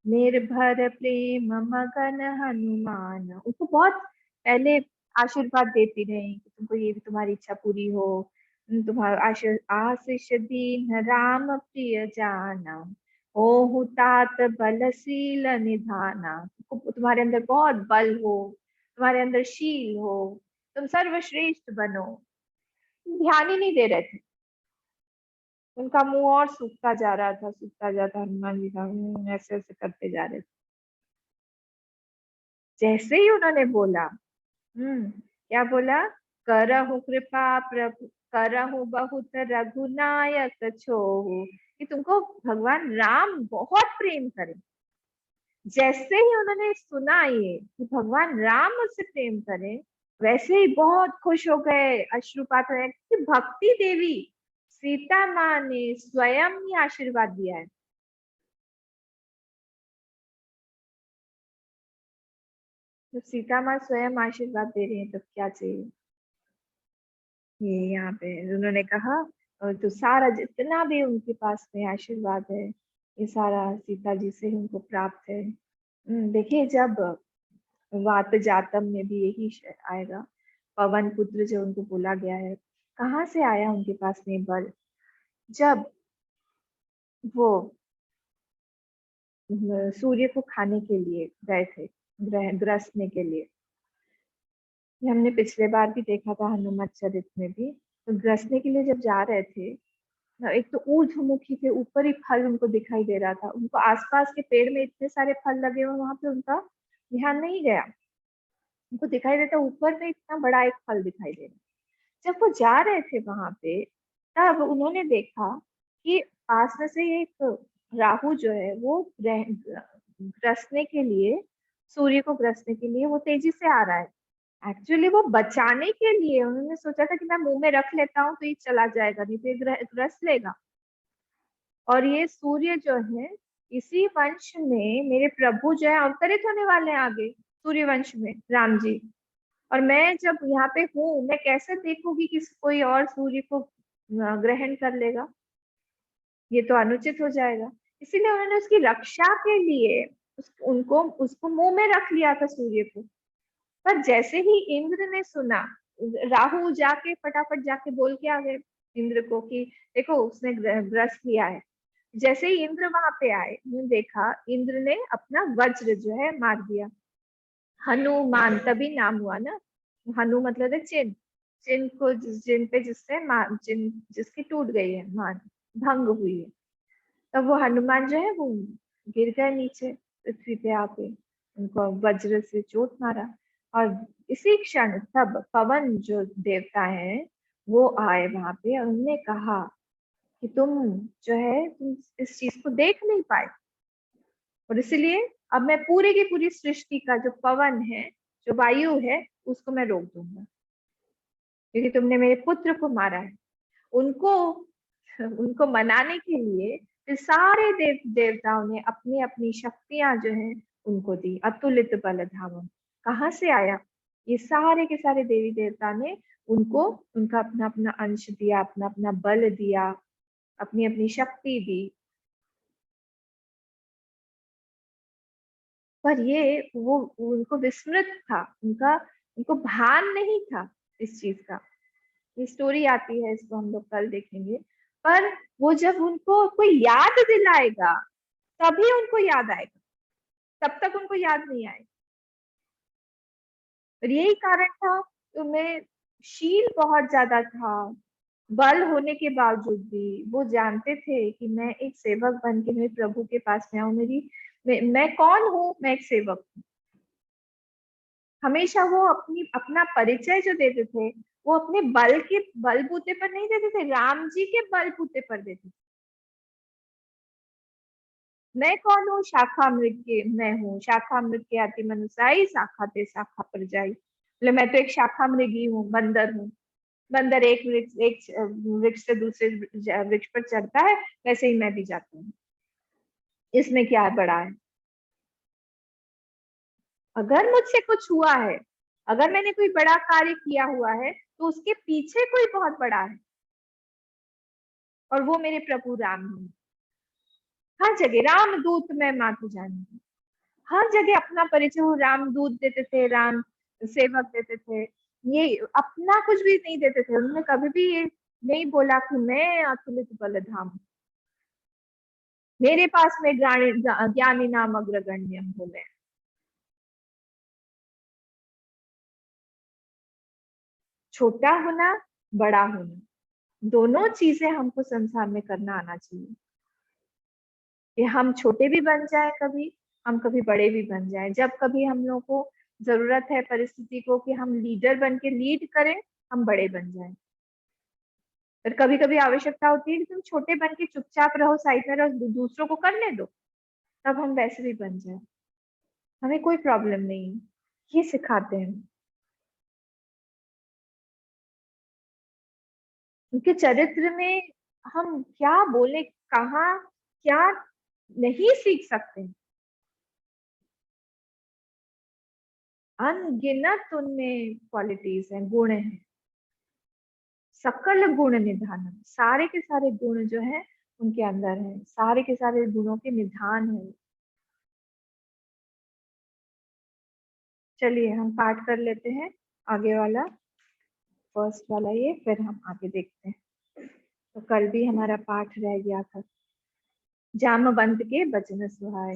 निर्भर प्रेम मगन हनुमान। उनको बहुत पहले आशीर्वाद देती रही कि तुमको ये भी, तुम्हारी इच्छा पूरी हो, तुम्हारा आशीष दीन राम प्रिय जाना, ओहु तात बलशील निधाना। तुम्हारे अंदर बहुत बल हो, तुम्हारे अंदर शील हो, तुम सर्वश्रेष्ठ बनो। ध्यान ही नहीं दे रहे थे, उनका मुंह और सूखता जा रहा था, सूखता जाता, हनुमान जी का ऐसे ऐसे करते जा रहे थे। जैसे ही उन्होंने बोला, क्या बोला, करहु कृपा प्रभु, करहु बहुत रघुनायक छोहु, कि तुमको भगवान राम बहुत प्रेम करें। जैसे ही उन्होंने सुना ये कि भगवान राम मुझसे प्रेम करें, वैसे ही बहुत खुश हो गए, अश्रुपात हो गए, कि भक्ति देवी सीता माँ ने स्वयं ही आशीर्वाद दिया है। तो सीता माँ स्वयं आशीर्वाद दे रही है तो क्या चाहिए। ये यहाँ पे उन्होंने कहा, और तो सारा जितना भी उनके पास में आशीर्वाद है, ये सारा सीता जी से ही उनको प्राप्त है। देखिए, जब वात जातम में भी यही आएगा, पवन पुत्र जो उनको बोला गया है, कहाँ से आया उनके पास में बल, जब वो सूर्य को खाने के लिए गए थे, ग्रसने के लिए। ये हमने पिछले बार भी देखा था हनुमत चरित में भी। तो ग्रसने के लिए जब जा रहे थे, एक तो ऊर्ध्वमुखी थे, ऊपर ही फल उनको दिखाई दे रहा था, उनको आसपास के पेड़ में इतने सारे फल लगे हुए, वहां पे उनका ध्यान नहीं गया। उनको दिखाई देता ऊपर में इतना बड़ा एक फल दिखाई दे रहा। जब वो जा रहे थे वहां पे, तब उन्होंने देखा कि पास में से एक राहु जो है वो ग्रसने के लिए, सूर्य को ग्रसने के लिए वो तेजी से आ रहा है। एक्चुअली वो बचाने के लिए उन्होंने सोचा था कि मैं मुंह में रख लेता हूँ तो ये चला जाएगा, नहीं तो ये ग्रस लेगा। और ये सूर्य जो है, इसी वंश में मेरे प्रभु जो है अवतरित होने वाले हैं आगे, सूर्य वंश में राम जी। और मैं जब यहाँ पे हूँ, मैं कैसे देखूंगी कि कोई और सूर्य को ग्रहण कर लेगा, ये तो अनुचित हो जाएगा। इसीलिए उन्होंने उसकी रक्षा के लिए उसको मुंह में रख लिया था सूर्य को। पर जैसे ही इंद्र ने सुना, राहु जाके फटाफट जाके बोल के आ गए इंद्र को कि देखो उसने ग्रस लिया है। जैसे ही इंद्र वहां पे आए, उन्होंने देखा, इंद्र ने अपना वज्र जो है मार दिया। हनुमान तभी नाम हुआ ना, हनु मतलब है चिन्ह, चिन्ह को जिन पे जिससे जिसकी टूट गई है, मान भंग हुई है। तब वो हनुमान जो है वो गिर गए नीचे पृथ्वी पे आके, उनको वज्र से चोट मारा। और इसी क्षण तब पवन जो देवता है वो आए वहां पे, और उन्होंने कहा कि तुम जो है तुम इस चीज को देख नहीं पाए, और इसलिए अब मैं पूरी की पूरी सृष्टि का जो पवन है, जो वायु है, उसको मैं रोक दूंगा, क्योंकि तुमने मेरे पुत्र को मारा है। उनको उनको मनाने के लिए फिर सारे देवताओं ने अपनी अपनी शक्तियां जो है उनको दी। अतुलित बल धामम कहाँ से आया, ये सारे के सारे देवी देवता ने उनको उनका अपना अपना अंश दिया, अपना अपना बल दिया, अपनी अपनी शक्ति दी। पर ये वो उनको विस्मृत था, उनका उनको भान नहीं था इस चीज का। ये स्टोरी आती है, इसको हम लोग कल देखेंगे। पर वो जब उनको कोई याद दिलाएगा, तभी उनको याद आएगा, तब तक उनको याद नहीं आएगा। और यही कारण था, उनमें शील बहुत ज्यादा था। बल होने के बावजूद भी वो जानते थे कि मैं एक सेवक बन के मेरे प्रभु के पास में आऊं। मैं कौन हूँ, मैं एक सेवक हूँ। हमेशा वो अपना परिचय जो देते थे, वो अपने बल के बलबूते पर नहीं देते थे, राम जी के बलबूते पर देते थे। मैं कौन हूँ, शाखा मृग के मैं हूँ, शाखा मृग के अति मनुसाई, शाखा ते शाखा पर जाई। मतलब मैं तो एक शाखा मृगी हूँ, बंदर हूँ। बंदर एक वृक्ष वृक्ष से दूसरे वृक्ष पर चढ़ता है, वैसे ही मैं भी जाता हूँ। इसमें क्या बड़ा है। अगर मुझसे कुछ हुआ है, अगर मैंने कोई बड़ा कार्य किया हुआ है, तो उसके पीछे कोई बहुत बड़ा है, और वो मेरे प्रभु राम है। हर जगह राम दूत मैं मातु जानी, हर जगह अपना परिचय वो राम दूत देते थे, राम सेवक देते थे। ये अपना कुछ भी नहीं देते थे, उन्होंने कभी भी ये नहीं बोला कि मैं अतुलित बलधाम, मेरे पास में ज्ञानी नाम अग्रगण्यम हूँ मैं। छोटा होना, बड़ा होना, दोनों चीजें हमको संसार में करना आना चाहिए। कि हम छोटे भी बन जाए कभी, हम कभी बड़े भी बन जाए। जब कभी हम लोग को जरूरत है परिस्थिति को कि हम लीडर बन के लीड करें, हम बड़े बन जाएं। पर कभी कभी आवश्यकता होती है कि तुम छोटे बन के चुपचाप रहो, साइड में रहो, दूसरों को करने दो, तब हम वैसे भी बन जाए, हमें कोई प्रॉब्लम नहीं। ये सिखाते हैं उनके चरित्र में। हम क्या बोले, कहाँ क्या नहीं सीख सकते, अनगिनत उनमें क्वालिटीज हैं, गुण हैं। सकल गुण निधान, सारे के सारे गुण जो है उनके अंदर है, सारे के सारे गुणों के निधान है। चलिए हम पाठ कर लेते हैं आगे वाला, फर्स्ट वाला ये, फिर हम आगे देखते हैं। तो कल भी हमारा पाठ रह गया था, जामवंत के बचन सुहाए।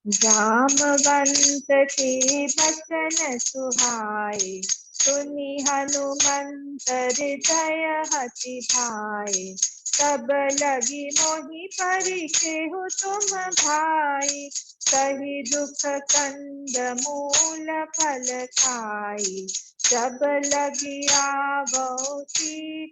जामवंत के बचन सुहाए, सुनि हनुमंत हृदय अति भाए। तब लगी मोहि परिखेहु तुम भाई, कही दुख कंद मूल फल खाई। जब लगी आवो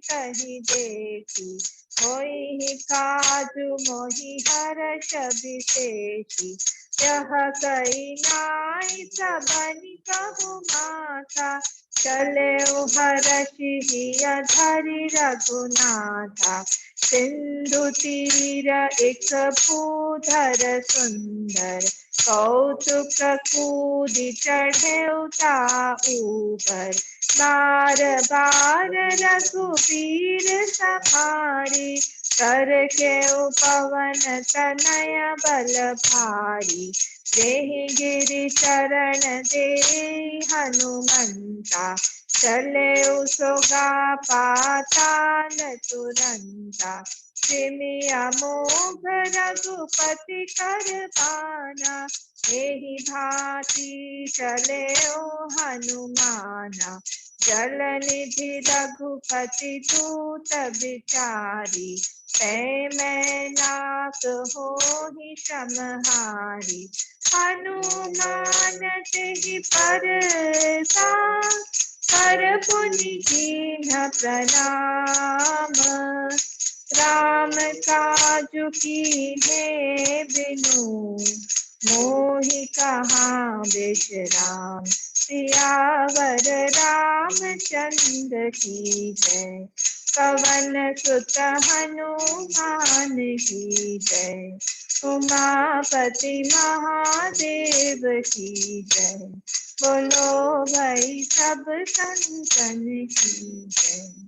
कही देखी, होई काजु मोहि हर्ष विशेषी। यह कई नाई सबनि कहु माता, चले हर्षि हिय धरि रघुनाथा। सिंधु तीर एक भूधर सुंदर, कौतुक कूदि चढ़े उता ऊपर। बार बार रघुबीर सवारी, कर के पवन तनय बल भारी। देहि गिरि चरण दे हनुमंता, चले सोगा पाताल तुरंता। सिमि अमोघ रघुपति कर पाना, एहि भांति चले हनुमाना। जल निधि रघुपति दूत बिचारी, तै मैं नाथ होहि समहारी। हनुमान तेहि परसा, कर पुनि कीन्ह प्रणाम। राम काजु कीन्हे बिनु, मोहि कहाँ विश्राम। सियावर रामचंद्र की जय, पवन सुत हनुमान की जय। उमापति महादेव की जय, बोलो भाई सब संतन की जय।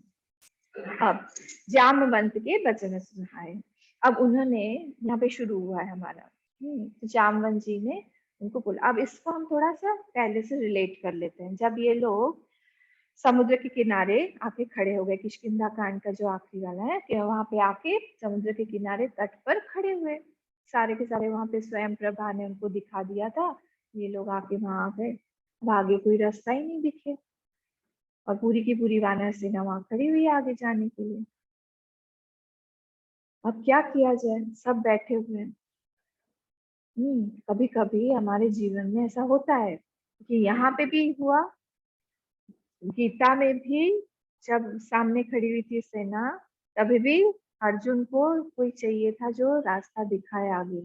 अब जामवंत के बचन सुनाए। अब उन्होंने, यहाँ पे शुरू हुआ है हमारा, तो जामवंत जी ने उनको बोला। अब इसको हम थोड़ा सा पहले से रिलेट कर लेते हैं। जब ये लोग समुद्र के किनारे आके खड़े हो गए, किष्किंधा कांड का जो आखिरी वाला है, कि वहां पे आके समुद्र के किनारे तट पर खड़े हुए, सारे के सारे वहां पे स्वयं प्रभा ने उनको दिखा दिया था। ये लोग आके वहां आ गए, अब आगे कोई रास्ता ही नहीं दिखे, और पूरी की पूरी वानर सेना वहां खड़ी हुई है आगे जाने के लिए। अब क्या किया जाए, सब बैठे हुए हैं। कभी कभी हमारे जीवन में ऐसा होता है कि यहाँ पे भी हुआ, गीता में भी जब सामने खड़ी हुई थी सेना, तभी भी अर्जुन को कोई चाहिए था जो रास्ता दिखाए आगे,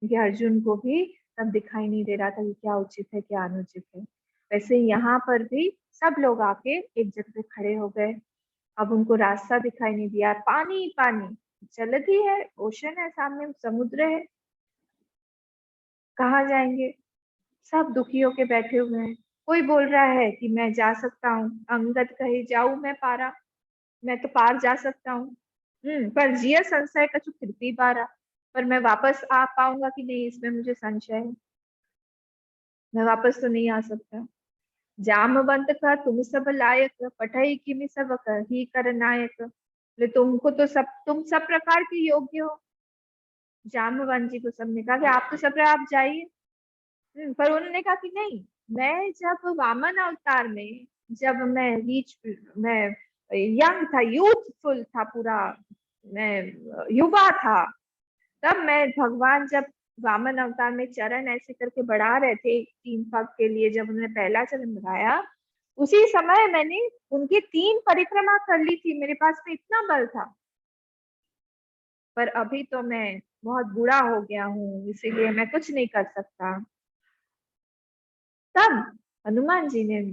क्योंकि अर्जुन को भी तब दिखाई नहीं दे रहा था कि क्या उचित है क्या अनुचित है। वैसे यहाँ पर भी सब लोग आके एक जगह पे खड़े हो गए। अब उनको रास्ता दिखाई नहीं दिया, पानी पानी, जलधि है, ओशन है सामने, समुद्र है, कहाँ जाएंगे। सब दुखी होके बैठे हुए हैं। कोई बोल रहा है कि मैं जा सकता हूँ, अंगद कहे जाऊं मैं पारा, मैं तो पार जा सकता हूँ। पर जिया संशय कछु फिरती बारा, पर मैं वापस आ पाऊंगा कि नहीं, इसमें मुझे संशय है, मैं वापस तो नहीं आ सकता। जामवंत का तुम सब लायक, पढ़ई किमि सब ही कर नायक। बोले तुमको तो सब, तुम सब प्रकार के योग्य हो। जामवंत जी को सबने कहा कि आप तो सब, आप जाइए। पर उन्होंने कहा कि नहीं, मैं जब वामन अवतार में, जब मैं यंग था, यूथफुल था पूरा, मैं युवा था, तब मैं भगवान जब वामन अवतार में चरण ऐसे करके बढ़ा रहे थे 3 पग के लिए, जब उन्होंने पहला चरण बढ़ाया उसी समय मैंने उनकी 3 परिक्रमा कर ली थी, मेरे पास में इतना बल था। पर अभी तो मैं बहुत बूढ़ा हो गया हूँ, इसीलिए मैं कुछ नहीं कर सकता। तब हनुमान जी ने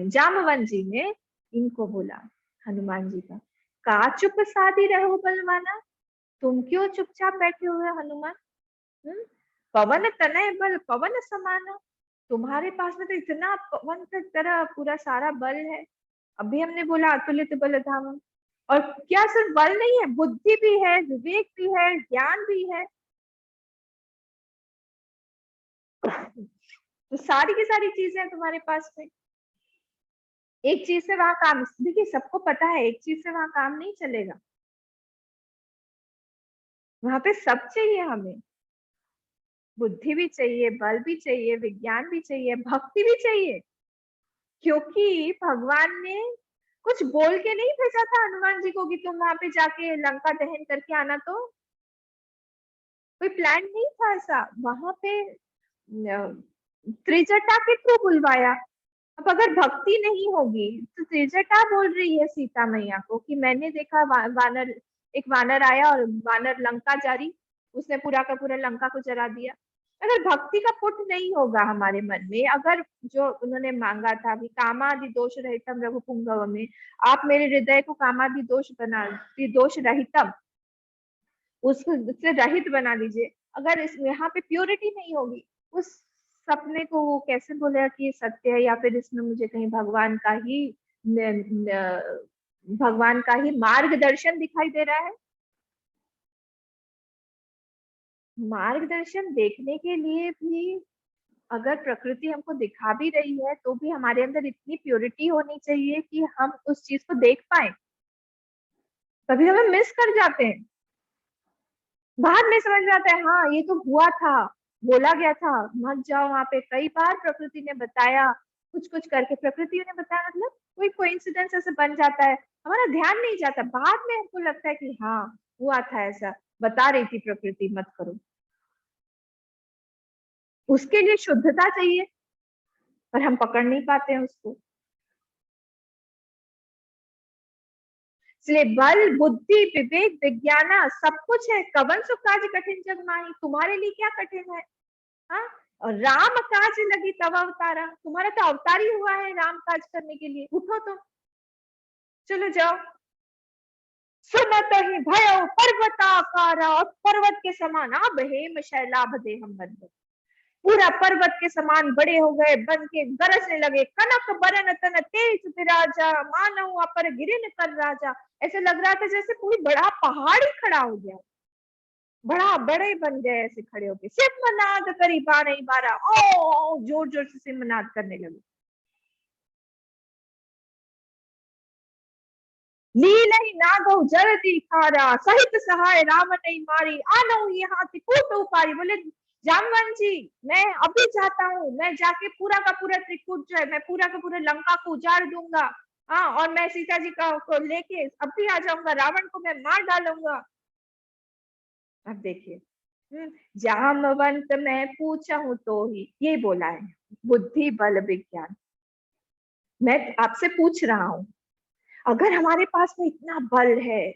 जामवन जी ने इनको बोला, हनुमान जी का चुप साधी रहो बलवाना, तुम क्यों चुपचाप बैठे हुए हो हनुमान? पवन तनय बल पवन समाना, तुम्हारे पास में तो इतना पवन की तरह पूरा सारा बल है। अभी हमने बोला अतुलित बल धामम, और क्या सिर्फ बल नहीं है, बुद्धि भी है, विवेक भी है, ज्ञान भी है। तो सारी की सारी चीजें हैं तुम्हारे पास में। एक चीज से वहां काम, देखिए सबको पता है एक चीज से वहां काम नहीं चलेगा, वहां पे सब चाहिए हमें। बुद्धि भी चाहिए, बल भी चाहिए, विज्ञान भी चाहिए, भक्ति भी चाहिए। क्योंकि भगवान ने कुछ बोल के नहीं भेजा था हनुमान जी को कि तुम वहां पे जाके लंका दहन करके आना, तो कोई प्लान नहीं था ऐसा। वहां पे त्रिजटा के थ्रू बुलवाया। अब अगर भक्ति नहीं होगी तो त्रिजटा बोल रही है सीता मैया को कि मैंने देखा वानर, एक वानर आया और वानर लंका जारी, उसने पूरा का पूरा लंका को जला दिया। अगर भक्ति का पुट नहीं होगा हमारे मन में, अगर जो उन्होंने मांगा था कि कामादि दोष रहितम रघुपुंगव में, आप मेरे हृदय को कामादि दोष बना, दोष रहितम, उससे रहित बना दीजिए। अगर इस यहाँ पे प्योरिटी नहीं होगी, उस सपने को वो कैसे बोलेगा कि ये सत्य है, या फिर इसमें मुझे कहीं भगवान का ही मार्गदर्शन दिखाई दे रहा है। मार्गदर्शन देखने के लिए भी अगर प्रकृति हमको दिखा भी रही है तो भी हमारे अंदर इतनी प्योरिटी होनी चाहिए कि हम उस चीज को देख पाए। कभी हमें मिस कर जाते हैं, बाद में समझ में आता है हाँ ये तो हुआ था, बोला गया था मत जाओ वहां पे। कई बार प्रकृति ने बताया, कुछ कुछ करके प्रकृति ने बताया, मतलब कोई कोइंसिडेंस ऐसे बन जाता है, हमारा ध्यान नहीं जाता, बाद में हमको लगता है कि हाँ हुआ था ऐसा, बता रही थी प्रकृति मत करो। उसके लिए शुद्धता चाहिए, पर हम पकड़ नहीं पाते हैं उसको। इसलिए बल बुद्धि विवेक विज्ञान सब कुछ है। कवन सु काज कठिन जग माही, तुम्हारे लिए क्या कठिन है? हाँ, और राम काज लगी तब अवतारा, तुम्हारा तो अवतार ही हुआ है राम काज करने के लिए, उठो तो चलो जाओ। सुनत ही भयो पर्वताकारा, और पर्वत के समान अब हेम शैलाभ दे हम बंद, पूरा पर्वत के समान बड़े हो गए, बन के गरजने लगे। कनक बरन तन तेज विराजा, मानव अपर गिरिन कर राजा। ऐसे लग रहा था जैसे कोई बड़ा पहाड़ ही खड़ा हो गया, बड़ा बड़े बन गए ऐसे खड़े होके। सिंहनाद करी बारह बारह, ओ जोर जोर से सिंहनाद करने लगे। लील ही नागो जलती खारा, सहित सहाय राम नहीं मारी, आनो यहाँ त्रिकूट उपारी। बोले जामवन जी मैं अभी जाता हूँ, मैं जाके पूरा का पूरा त्रिकूट जो है, मैं पूरा का पूरा लंका को उजाड़ दूंगा। हाँ, और मैं सीता जी का को लेके अभी आ जाऊंगा, रावण को मैं मार डालूंगा। अब देखिए, जामवंत मैं पूछा हूं तो ही, ये बोला है बुद्धि बल विज्ञान। मैं आपसे पूछ रहा हूं, अगर हमारे पास में इतना बल है,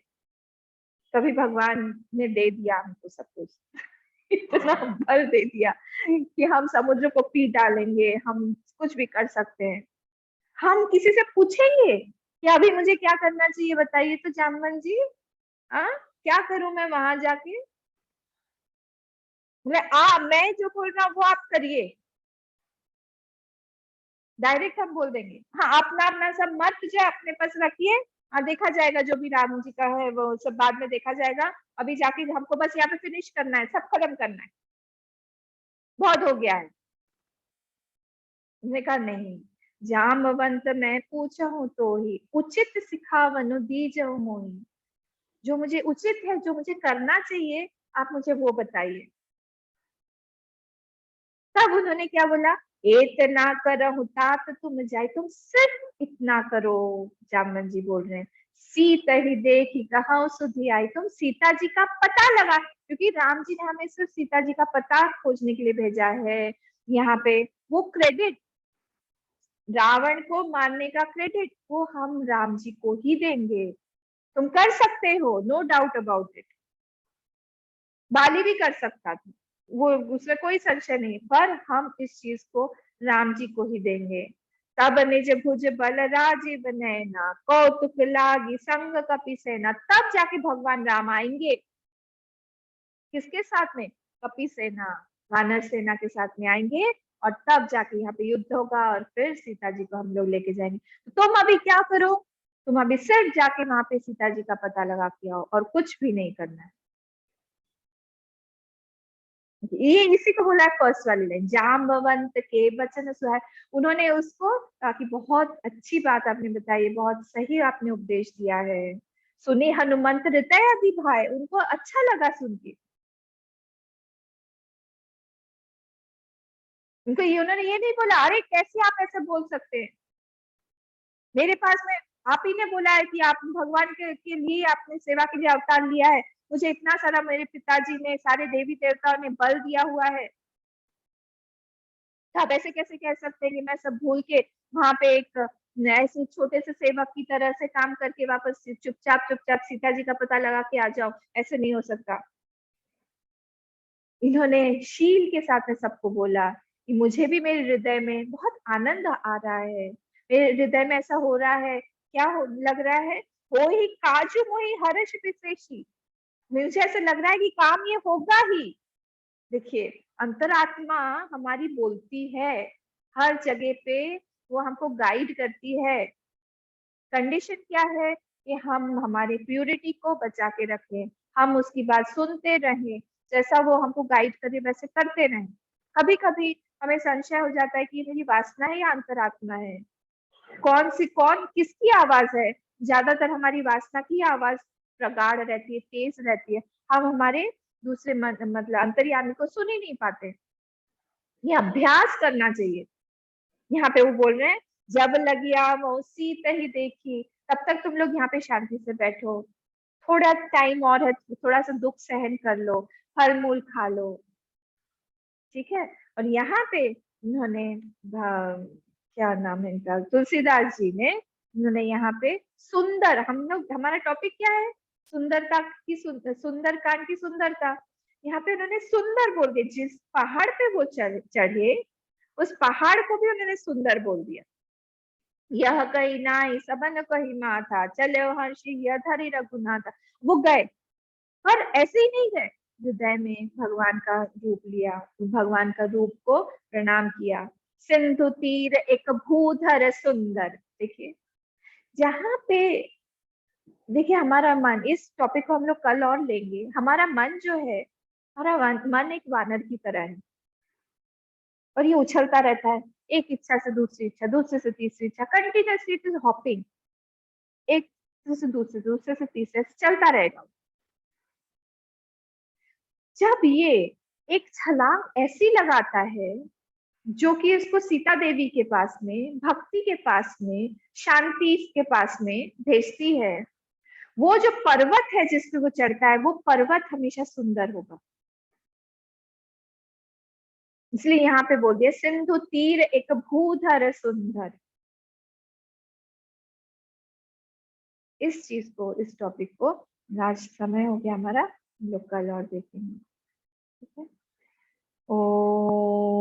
तभी भगवान ने दे दिया हमको सब कुछ, इतना बल दे दिया कि हम समुद्र को पी डालेंगे, हम कुछ भी कर सकते हैं। हम किसी से पूछेंगे कि अभी मुझे क्या करना चाहिए बताइए तो जामवन जी, हाँ क्या करूं मैं वहां जाके? मैं जो बोल रहा हूँ वो आप करिए, डायरेक्ट हम बोल देंगे। हाँ अपना अपना सब मत जो है अपने पास रखिए, हाँ देखा जाएगा, जो भी राम जी का है वो सब बाद में देखा जाएगा, अभी जाके हमको बस यहाँ पे फिनिश करना है, सब खत्म करना है, बहुत हो गया है। उसने कहा नहीं, जामवंत मैं पूछूं तो ही, उचित सिखावनु दीजहु मोहि। जो मुझे उचित है, जो मुझे करना चाहिए, आप मुझे वो बताइए। तब उन्होंने क्या बोला, इतना करो तात तुम जाए, तुम सिर्फ इतना करो। जामवन जी बोल रहे हैं सीता ही देखी कहां सुधी आई, तुम सीता जी का पता लगा, क्योंकि राम जी ने हमें सिर्फ सीता जी का पता खोजने के लिए भेजा है। यहाँ पे वो क्रेडिट, रावण को मारने का क्रेडिट वो हम राम जी को ही देंगे। तुम कर सकते हो, नो डाउट अबाउट इट, बाली भी कर सकता था, वो उसमें कोई संशय नहीं, पर हम इस चीज को राम जी को ही देंगे। तब निज भुज बल राजीव नैना, कौतुक लागी संग कपि सेना, तब जाके भगवान राम आएंगे। किसके साथ में? कपि सेना, वानर सेना के साथ में आएंगे, और तब जाके यहाँ पे युद्ध होगा, और फिर सीता जी को हम लोग लेके जाएंगे। तो तुम अभी क्या करो, तुम अभी सिर्फ जाके वहां पे सीता जी का पता लगा के आओ, और कुछ भी नहीं करना है। ये इसी को बोला है फर्स्ट वाली लाइन, जाम्बवंत के वचन सुहाए। उन्होंने उसको कहा कि बहुत अच्छी बात आपने बताई, बहुत सही आपने उपदेश दिया है। सुने हनुमंत हृदय अति भाई, उनको अच्छा लगा सुन के। उनको ये, उन्होंने ये नहीं बोला अरे कैसे आप ऐसे बोल सकते हैं, मेरे पास में आप ही ने बोला है कि आप भगवान के लिए आपने सेवा के लिए अवतार लिया है, मुझे इतना सारा मेरे पिताजी ने, सारे देवी देवताओं ने बल दिया हुआ है, तो आप ऐसे कैसे कह सकते हैं कि मैं सब भूल के वहां पे एक ऐसे छोटे से सेवक की तरह से काम करके वापस चुपचाप चुपचाप सीता जी का पता लगा के आ जाओ, ऐसे नहीं हो सकता। इन्होंने शील के साथ में सबको बोला कि मुझे भी मेरे हृदय में बहुत आनंद आ रहा है, मेरे हृदय में ऐसा हो रहा है, क्या लग रहा है, हो ही काजू मोही हर्ष विशेषी, मुझे ऐसा लग रहा है कि काम ये होगा ही। देखिए, अंतरात्मा हमारी बोलती है हर जगह पे, वो हमको गाइड करती है। कंडीशन क्या है कि हम हमारी प्यूरिटी को बचा के रखें, हम उसकी बात सुनते रहें, जैसा वो हमको गाइड करे वैसे करते रहें। कभी कभी हमें संशय हो जाता है कि ये मेरी वासना है या अंतरात्मा है, कौन किसकी आवाज है। ज्यादातर हमारी वासना की आवाज प्रगाढ़ रहती है, तेज रहती है, हम हमारे दूसरे मतलब अंतर्यामी को सुन ही नहीं पाते। ये अभ्यास करना चाहिए। यहाँ पे वो बोल रहे हैं, जब लगिया वो सीत ही देखी, तब तक तुम लोग यहाँ पे शांति से बैठो, थोड़ा टाइम और है, थोड़ा सा दुख सहन कर लो, फल मूल खा लो, ठीक है। और यहाँ पे उन्होंने क्या नाम है इनका, तुलसीदास जी ने, उन्होंने यहाँ पे सुंदर, हम लोग हमारा टॉपिक क्या है, सुंदरता की, सुंदर कांड की सुंदरता, यहाँ पे उन्होंने सुंदर बोल दिया। जिस पहाड़ पे वो चढ़े, उस पहाड़ को भी उन्होंने सुंदर बोल दिया। यह कही नाई सबन कही माथा, चले हर्षि यह धरि रघुनाथा। वो गए, पर ऐसे ही नहीं गए, हृदय में भगवान का रूप लिया, भगवान का रूप को प्रणाम किया। सिंधु तीर एक भूधर सुंदर, देखिए जहाँ पे, देखिए हमारा मन, इस टॉपिक को हम लोग कल और लेंगे। हमारा मन जो है, हमारा मन एक वानर की तरह है, और ये उछलता रहता है, एक इच्छा से दूसरी इच्छा, दूसरे से तीसरी इच्छा, कंटिन्यूअसली इट इज हॉपिंग, एक से दूसरे, दूसरे से तीसरे, चलता रहेगा। जब ये एक छलांग ऐसी लगाता है, जो कि इसको सीता देवी के पास में, भक्ति के पास में, शांति के पास में भेजती है, वो जो पर्वत है जिसपे वो चढ़ता है, वो पर्वत हमेशा सुंदर होगा। इसलिए यहाँ पे बोल दिया, सिंधु तीर एक भूधर सुंदर। इस चीज को, इस टॉपिक को, आज समय हो गया हमारा, हम लोग कल और देखेंगे, ठीक है। ओम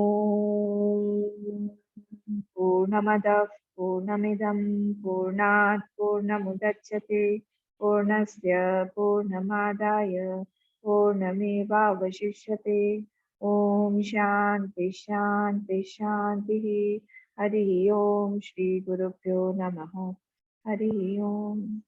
पूर्णमदः पूर्णमिदं पूर्णात् पूर्णमुदच्यते, पूर्णस्य पूर्णमादाय पूर्णमेवावशिष्यते। ओम शांति शांति शांति। हरि ओम, श्री गुरुभ्यो नमः। हरि ओम।